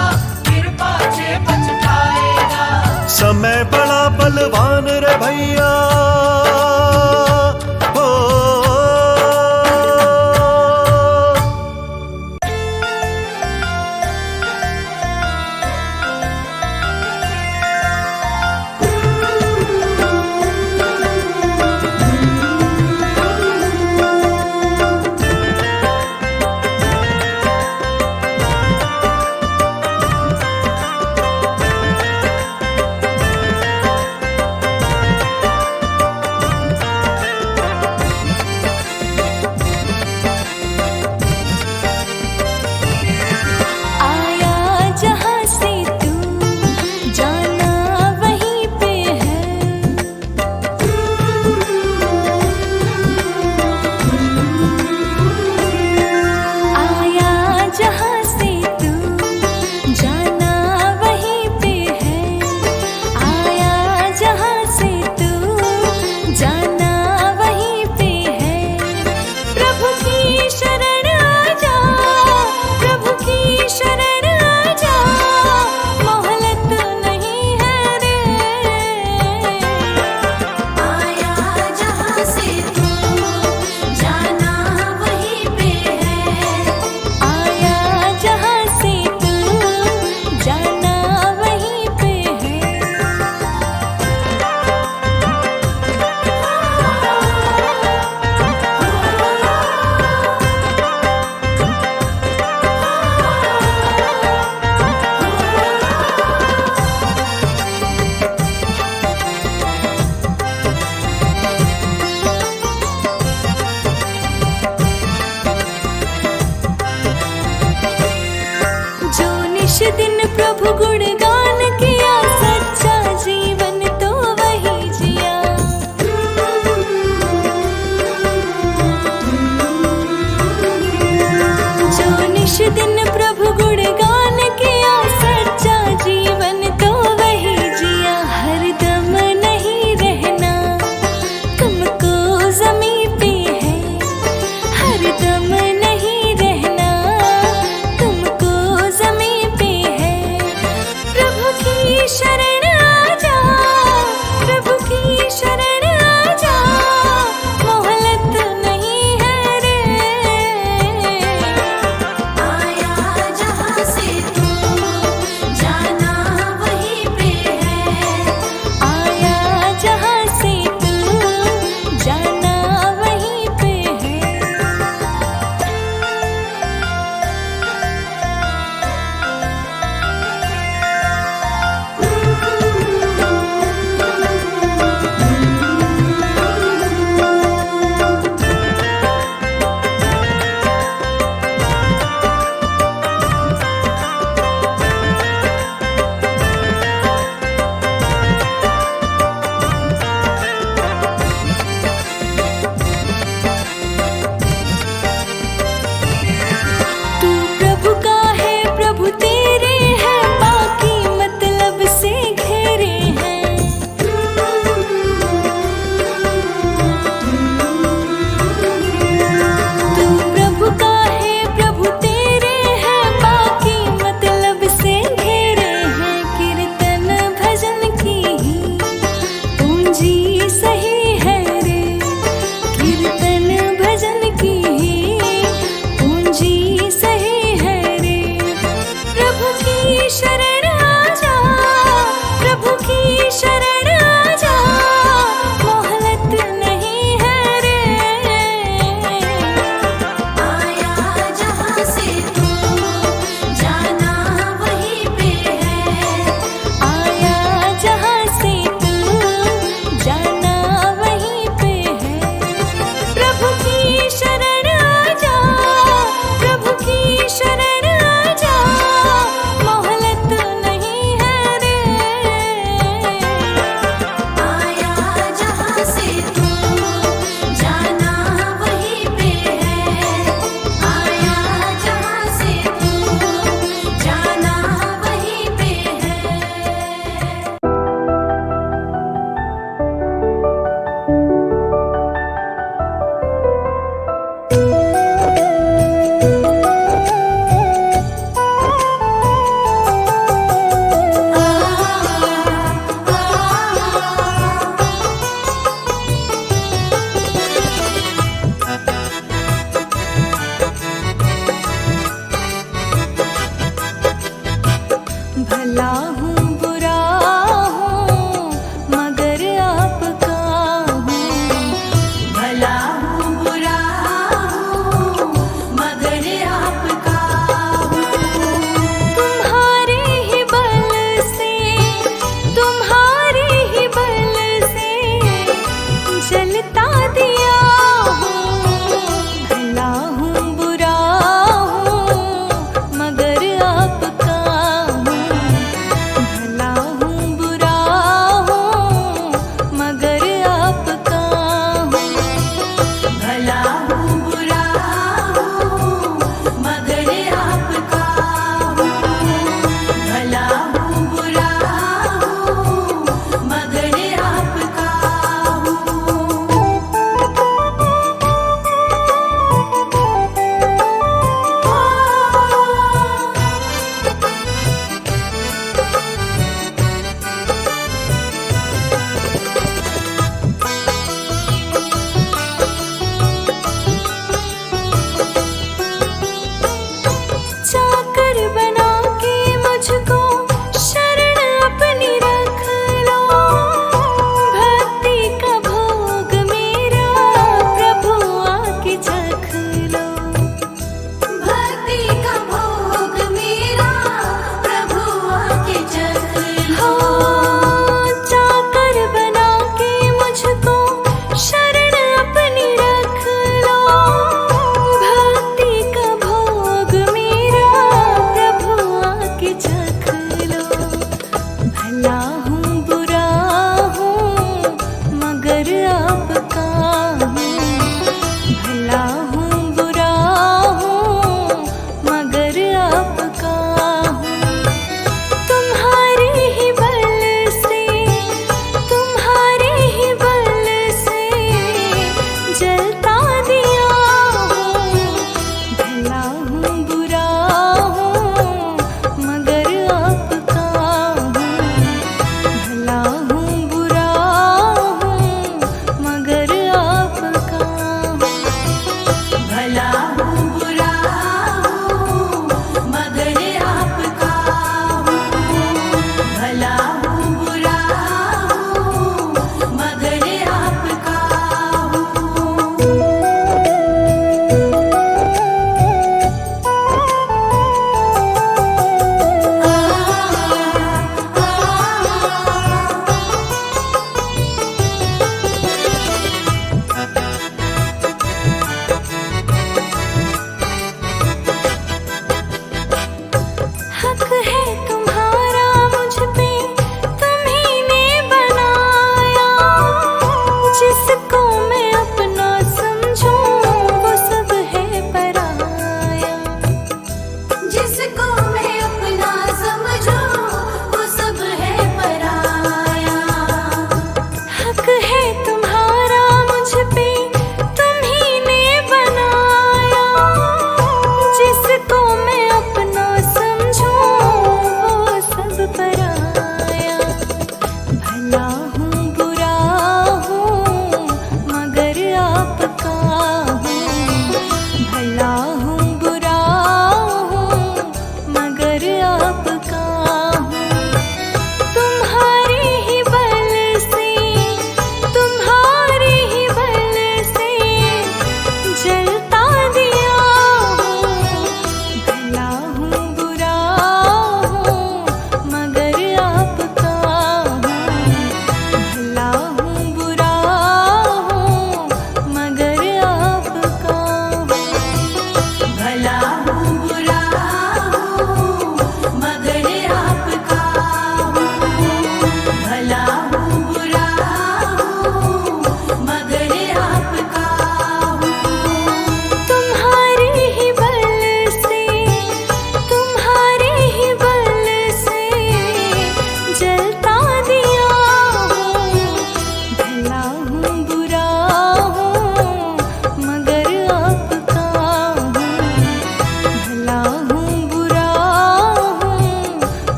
फिर पाछे पछताएगा। समय बड़ा बलवान रे भैया हो। दिन प्रभु गुणगान किया, सच्चा जीवन तो वही जिया। जो निश दिन प्रभु गुणगान किया, सच्चा जीवन तो वही जिया। हरदम नहीं रहना तुमको ज़मीं पे है, हरदम नहीं रहना तुमको ज़मीं पे है। प्रभु की शरण आजा, प्रभु की शरण आजा, मोहलत नहीं है रे। आया जहाँ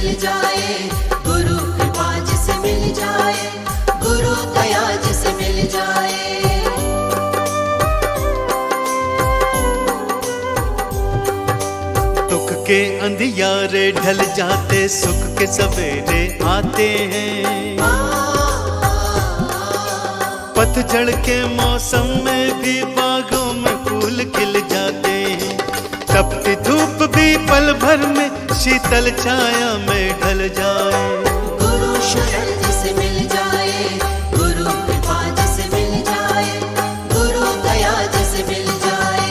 मिल जाए, गुरु कृपा जिसे मिल जाए, गुरु दया जिसे मिल जाए। दुख के अंधियारे ढल जाते, सुख के सवेरे आते हैं। पतझड़ के मौसम में भी बागों में फूल खिल जाते हैं। तपती धूप भी पल भर में शीतल छाया में ढल जाए। गुरु शरण जिसे मिल जाए, गुरु कृपा जिसे मिल जाए, गुरु दया जिसे मिल जाए।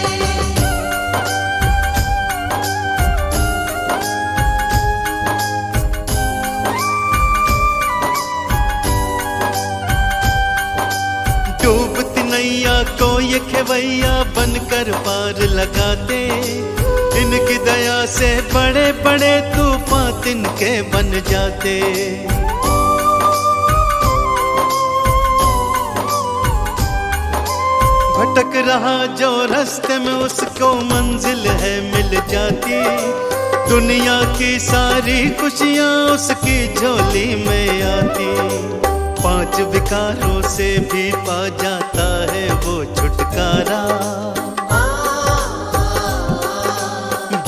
डूबती नैया को ये खेवैया बनकर पार लगाते। इनकी दया से बड़े बड़े तूफान तिनके बन जाते। भटक रहा जो रास्ते में उसको मंजिल है मिल जाती। दुनिया की सारी खुशियाँ उसकी झोली में आती। 5 विकारों से भी पा जाता है वो छुटकारा।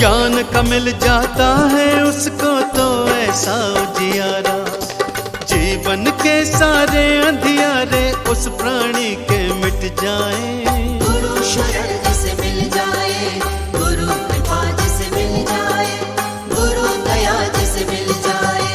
ज्ञान का मिल जाता है उसको तो ऐसा उजियारा। जीवन के सारे अंधियारे उस प्राणी के मिट जाएं। गुरु शरण जिसे मिल जाए, गुरु कृपा जिसे मिल जाए, गुरु दया जिसे मिल जाए।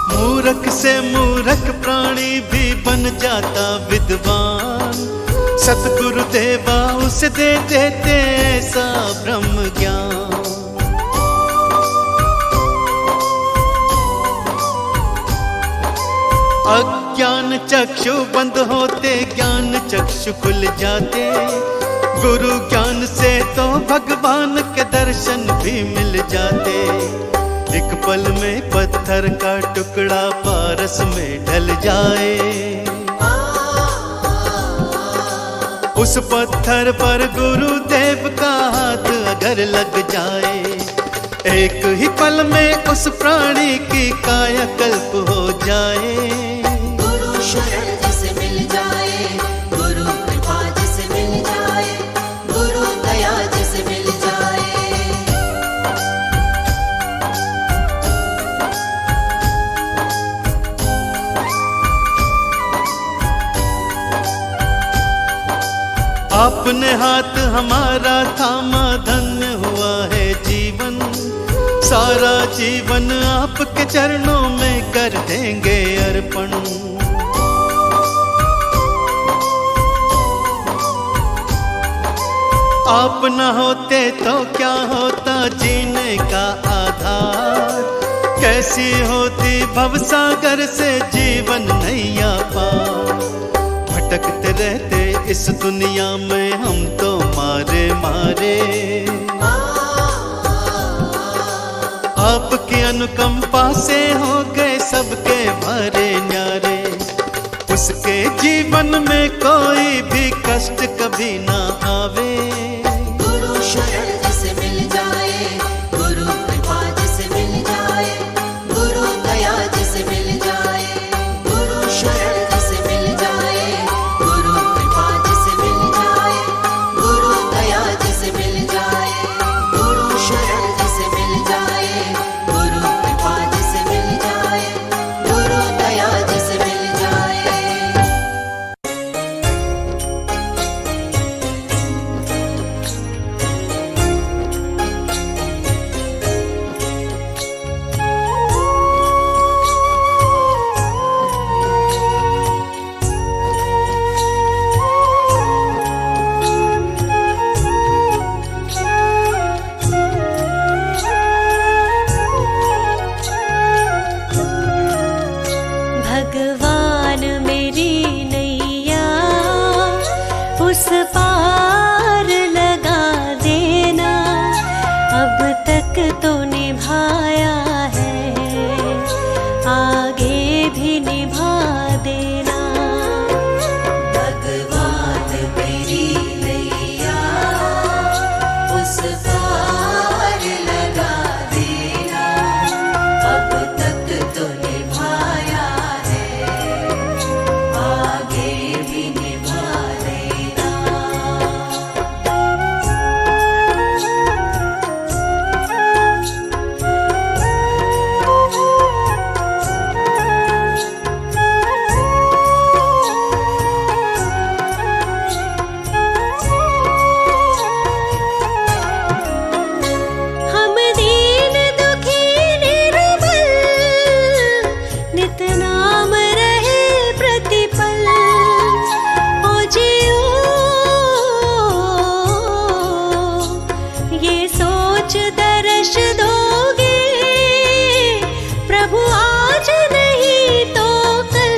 मूर्ख से मूर्ख प्राणी भी बन जाता विद्वान। सतगुरु देवा उसे दे देते ऐसा ब्रह्म ज्ञान। अज्ञान चक्षु बंद होते, ज्ञान चक्षु खुल जाते। गुरु ज्ञान से तो भगवान के दर्शन भी मिल जाते। एक पल में पत्थर का टुकड़ा पारस में ढल जाए। उस पत्थर पर गुरुदेव का हाथ अगर लग जाए। एक ही पल में उस प्राणी की कायाकल्प हो जाए। गुरु शरण जिसे मिल जाए, गुरु कृपा जिसे मिल जाए, गुरु दया जिसे मिल जाए। आपने हाथ हमारा थामा, धन्य हुआ है जीवन। सारा जीवन आपके चरणों में कर देंगे अर्पण। आप न होते तो क्या होता जीने का आधार। कैसी होती भवसागर से जीवन नैया पार। भटकते रहते इस दुनिया में हम तो मारे मारे। आपकी अनुकंपा से हो गए सबके भरे न्यारे। उसके जीवन में कोई भी कष्ट कभी ना आवे। गुरु शरण जिसे मिल जाए, गुरु कृपा जिसे मिल जाए, गुरु दया जिसे मिल जाए। गुरु शरण जिसे मिल जाए, गुरु कृपा जिसे मिल जाए, गुरु दया जिसे मिल जाए। गुरु शरण जिसे मिल जाए, गुरु कृपा जिसे मिल जाए, गुरु दया जिसे मिल जाए। भगवान मेरी नैया उस पार मेरी नैया उस पार लगा देना, अब तक तो निभाया है, आगे भी निभा देना। हम दीन दुखी निर्बल, नित नाम रहे प्रतिपल। ओ जियो ये सोच दर्श दोगे, प्रभु आज नहीं तो कल।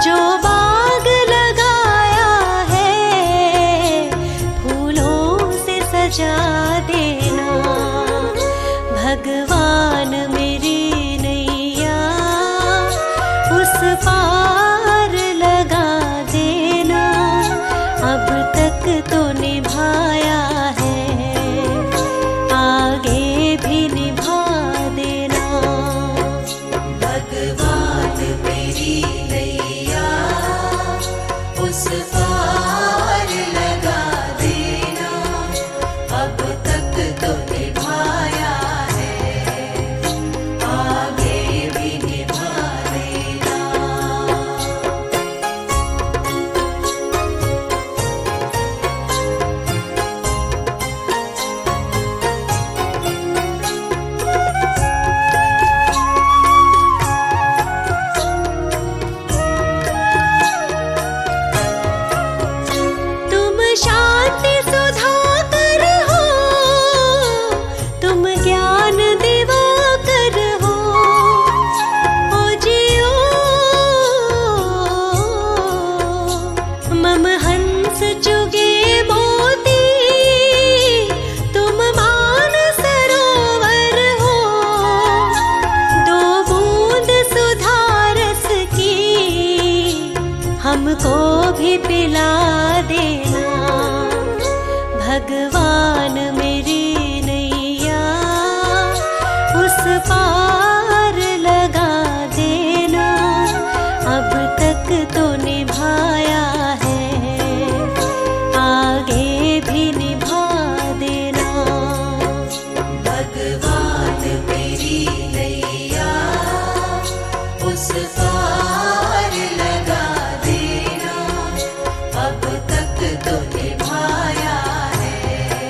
जो बाग लगाया है फूलों से सजा देना, भगवान मेरी नैया उस पार लगा देना, अब तक तो निभाया है, आगे भी निभा देना। भगवान मेरी नैया उस पार लगा देना, अब तक तो निभाया है, आगे भी निभा देना। तुम शांति सुधाकर हो, तुम ज्ञान दिवाकर हो। ओ जियो मम हंस चुगे मोती, तुम मान सरोवर हो। दो बूंद सुधारस की हमको भी पिला देना, भगवान मेरी नैया उस पार लगा देना, अब तक तो निभाया है, आगे भी निभा देना। भगवान मेरी नैया उस पार लगा देना, अब तक तो निभाया है,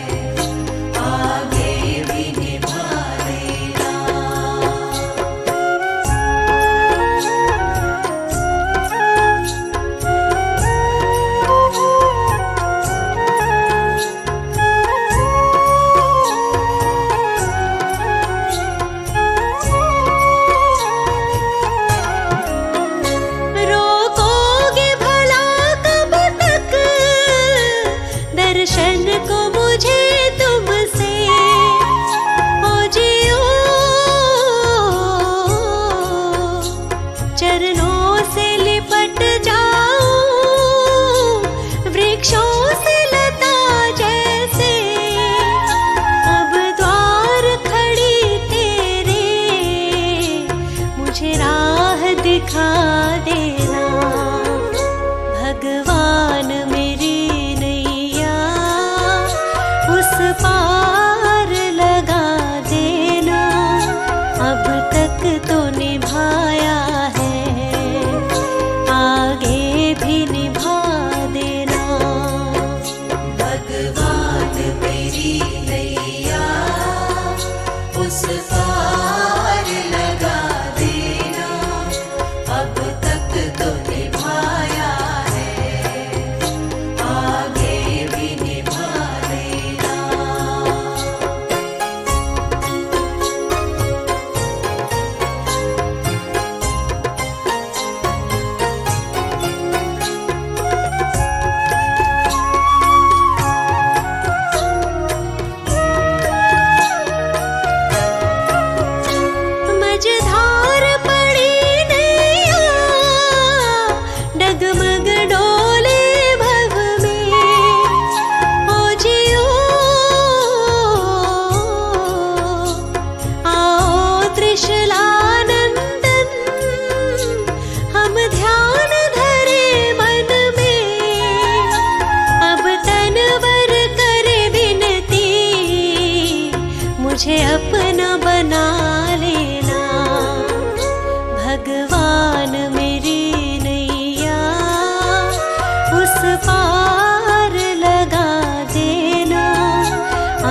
उस पार लगा देना,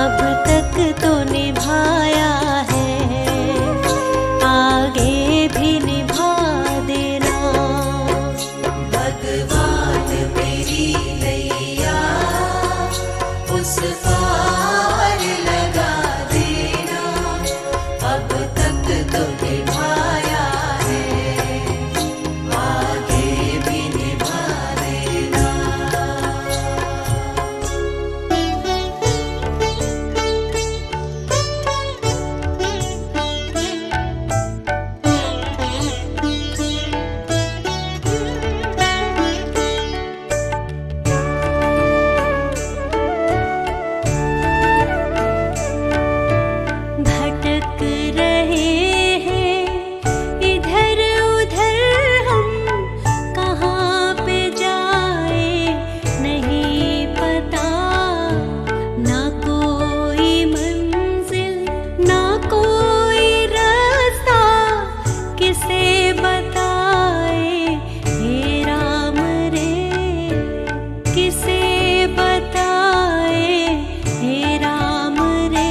अब तक तो निभाया है, आगे भी निभा देना। भगवान मेरी नैया उस पार लगा देना, अब तक तो निभाया है, आगे भी निभा देना। भटक रहे हैं इधर उधर हम, कहाँ पे जाए नहीं पता, ना कोई मंजिल ना कोई रास्ता, किसे बताए हे राम रे, किसे बताए हे राम रे।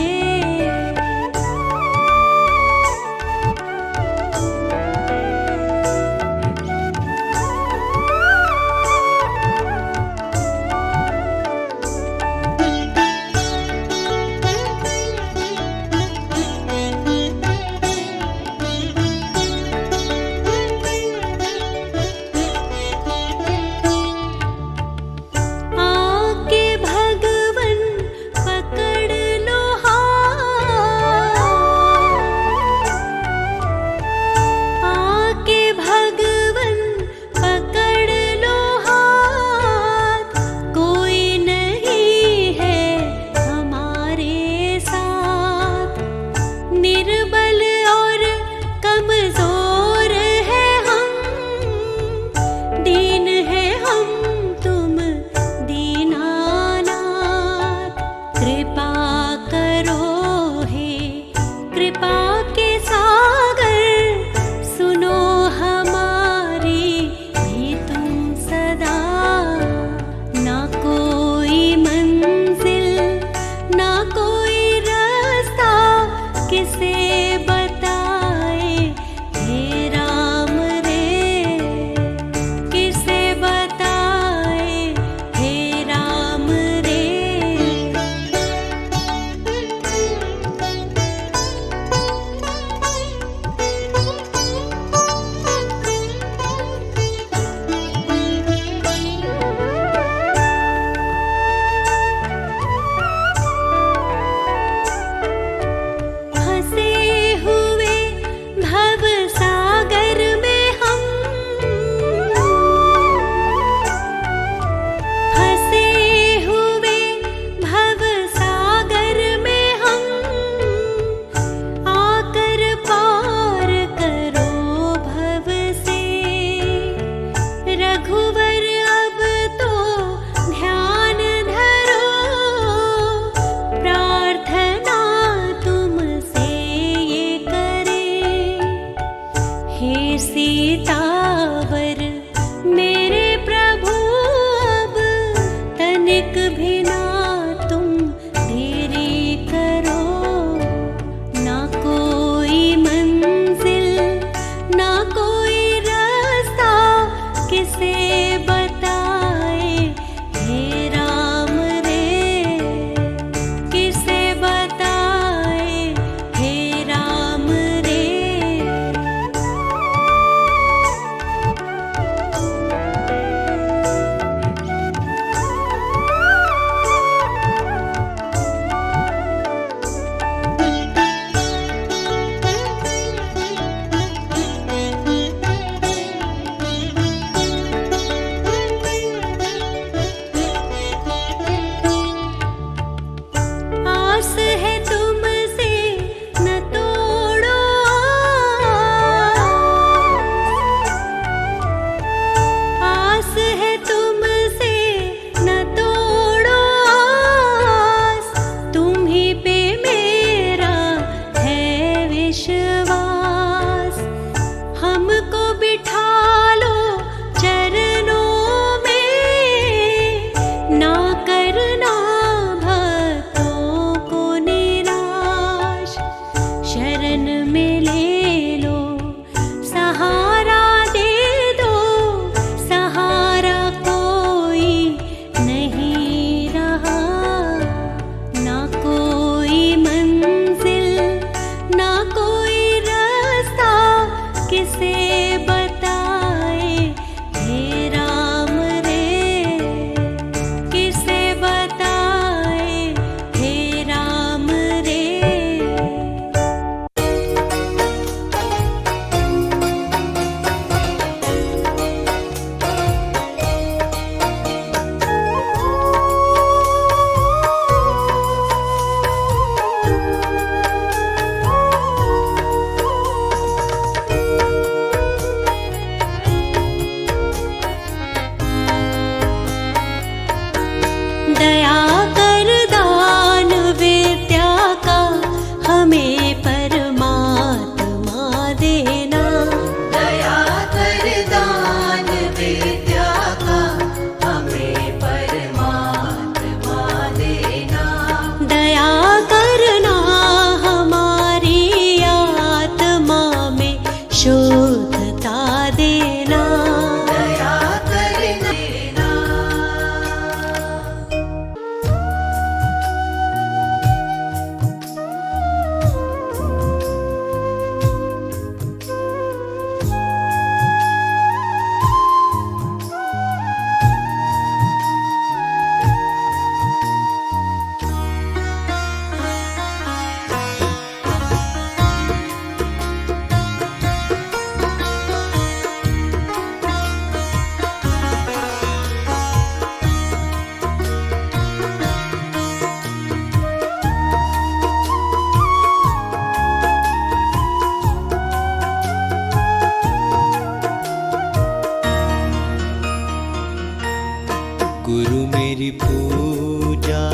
गुरु मेरी पूजा,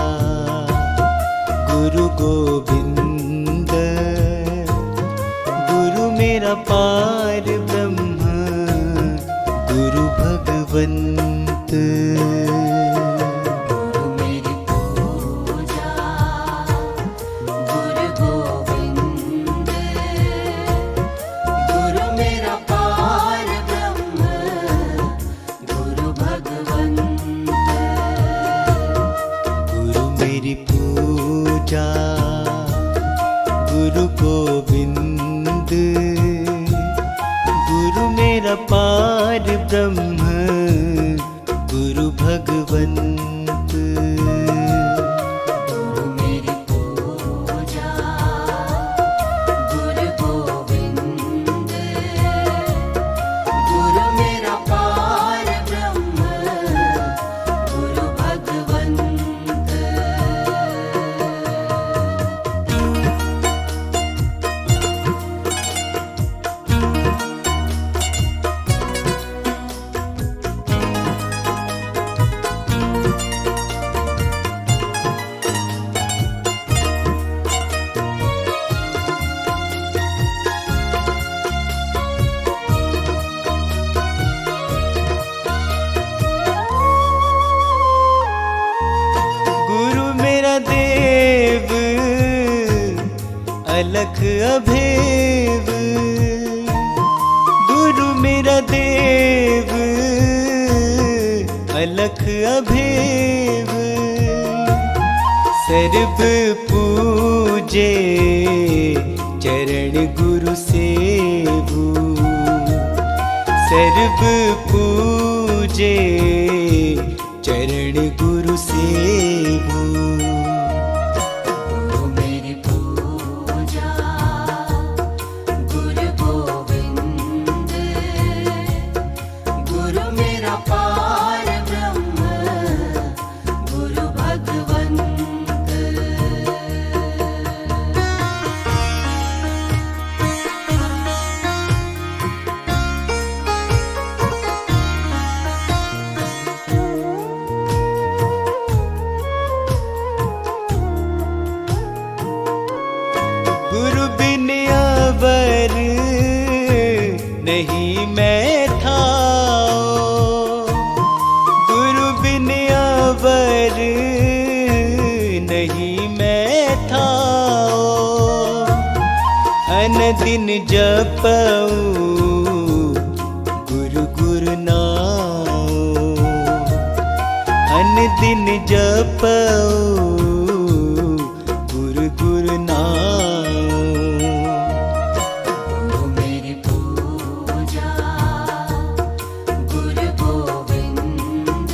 गुरु गोविंद, गुरु मेरा पार ब्रह्म, गुरु भगवंत। गुरु मेरी पूजा, गुरु गोविंद, गुरु मेरा पार ब्रह्म, गुरु भगवंत। गुरु मेरी पूजा, गुरु गोविंद, गुरु मेरा पार ब्रह्म, गुरु भगवंत। गुरु मेरी पूजा, गुरु गोविंद, गुरु मेरा पार ब्रह्म, गुरु भगवंत। गुरु मेरा देव, अलख अभेव, गुरु मेरा देव, अलख अभेव, सर्व पूजे चरण गुरु सेवु, सर्व पूजे चरण गुरु सेवु। गुरु मेरी पूजा, गुरु गोविंद, गुरु मेरा पार ब्रह्म, गुरु भगवंत। गुरु बिन अवर नहीं मैं थाओ, गुरु बिन अवर नहीं मैं थाओ, अन दिन जपऊं गुरु गुरु नाओ, अन दिन जपऊं गुरु गुरु नाओ। गुरु मेरी पूजा, गुरु गोविंद,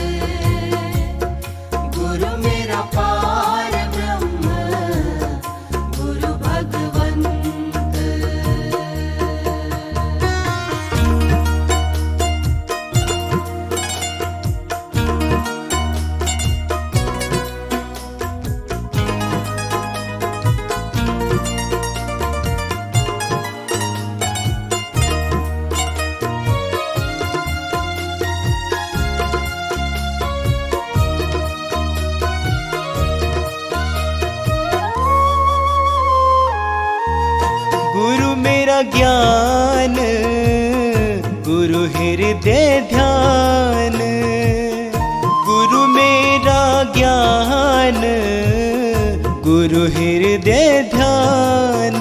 गुरु मेरा पार ब्रह्म, गुरु भगवंत। गुरु मेरा ज्ञान, गुरु हृदय ध्यान, गुरु मेरा ज्ञान, गुरु हृदय ध्यान,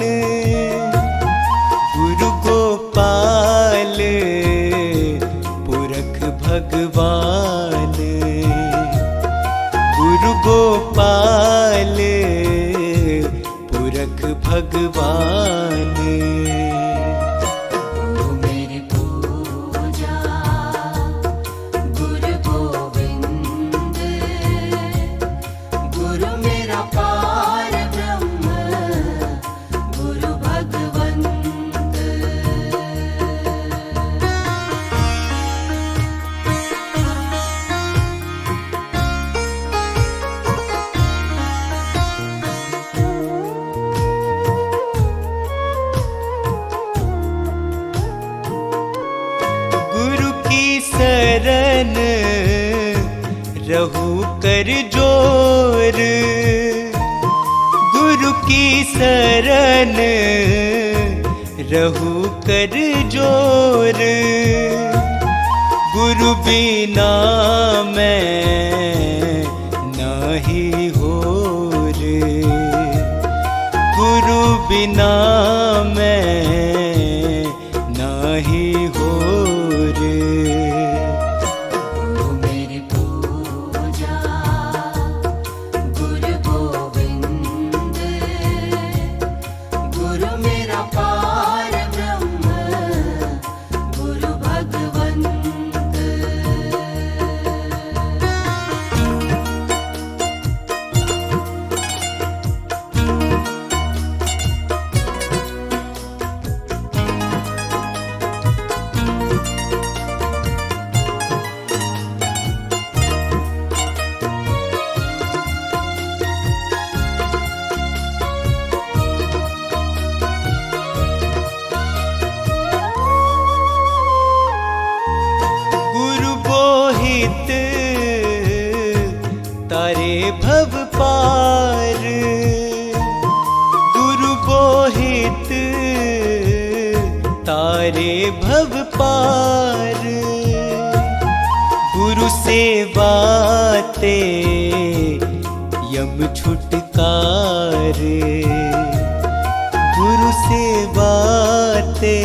गुरु गोपाल पुरख भगवान, गुरु गोपाल पुरख भगवान। गुरु मेरी पूजा, गुरु गोविंद, गुरु मेरा पार ब्रह्म, गुरु भगवंत। कर जोर, गुरु की शरण रहू कर जोर। गुरु बिना मैं नहीं होर, गुरु बिना मैं नहीं होर। गुरु मेरी पूजा गुरु गोविंद, गुरु मेरा पार ब्रह्म गुरु भगवंत। गुरु बोहित तारे भव पार, गुरु बोहित तारे भव पार। गुरु सेवाते यम छुटकार, गुरु सेवाते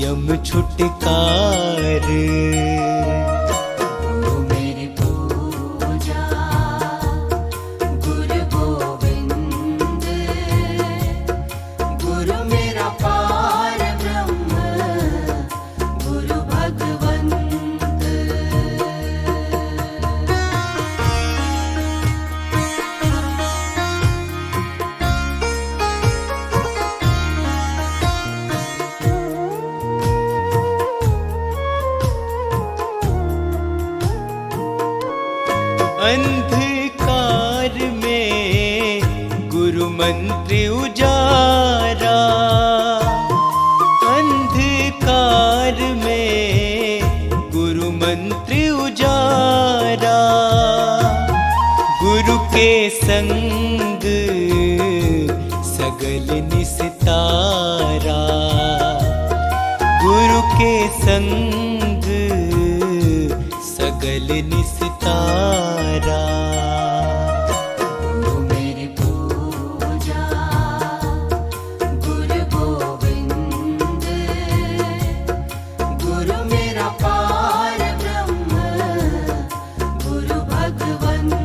यम छुटकार। गुरु मेरी पूजा गुरु गोविंद, गुरु मेरा पार ब्रह्म गुरु भगवंत। अंधकार में गुरु मंत्र उजारा, अंधकार में गुरु मंत्र उजारा। गुरु के संग सगल निस्तारा, गुरु के संग सगल निस्तारा। गुरु मेरी पूजा गुरु गोविंद, गुरु मेरा पार ब्रह्म गुरु भगवंत।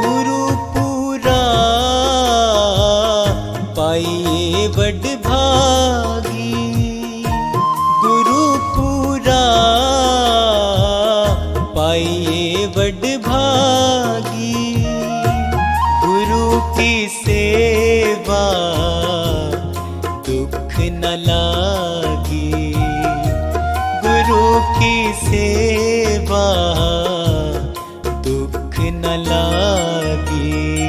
गुरु पूरा पाइए बड़ भागी, गुरु पूरा पाइए बड़ भागी। गुरु की सेवा दुख न लागी, गुरु की सेवा दुख न लागी।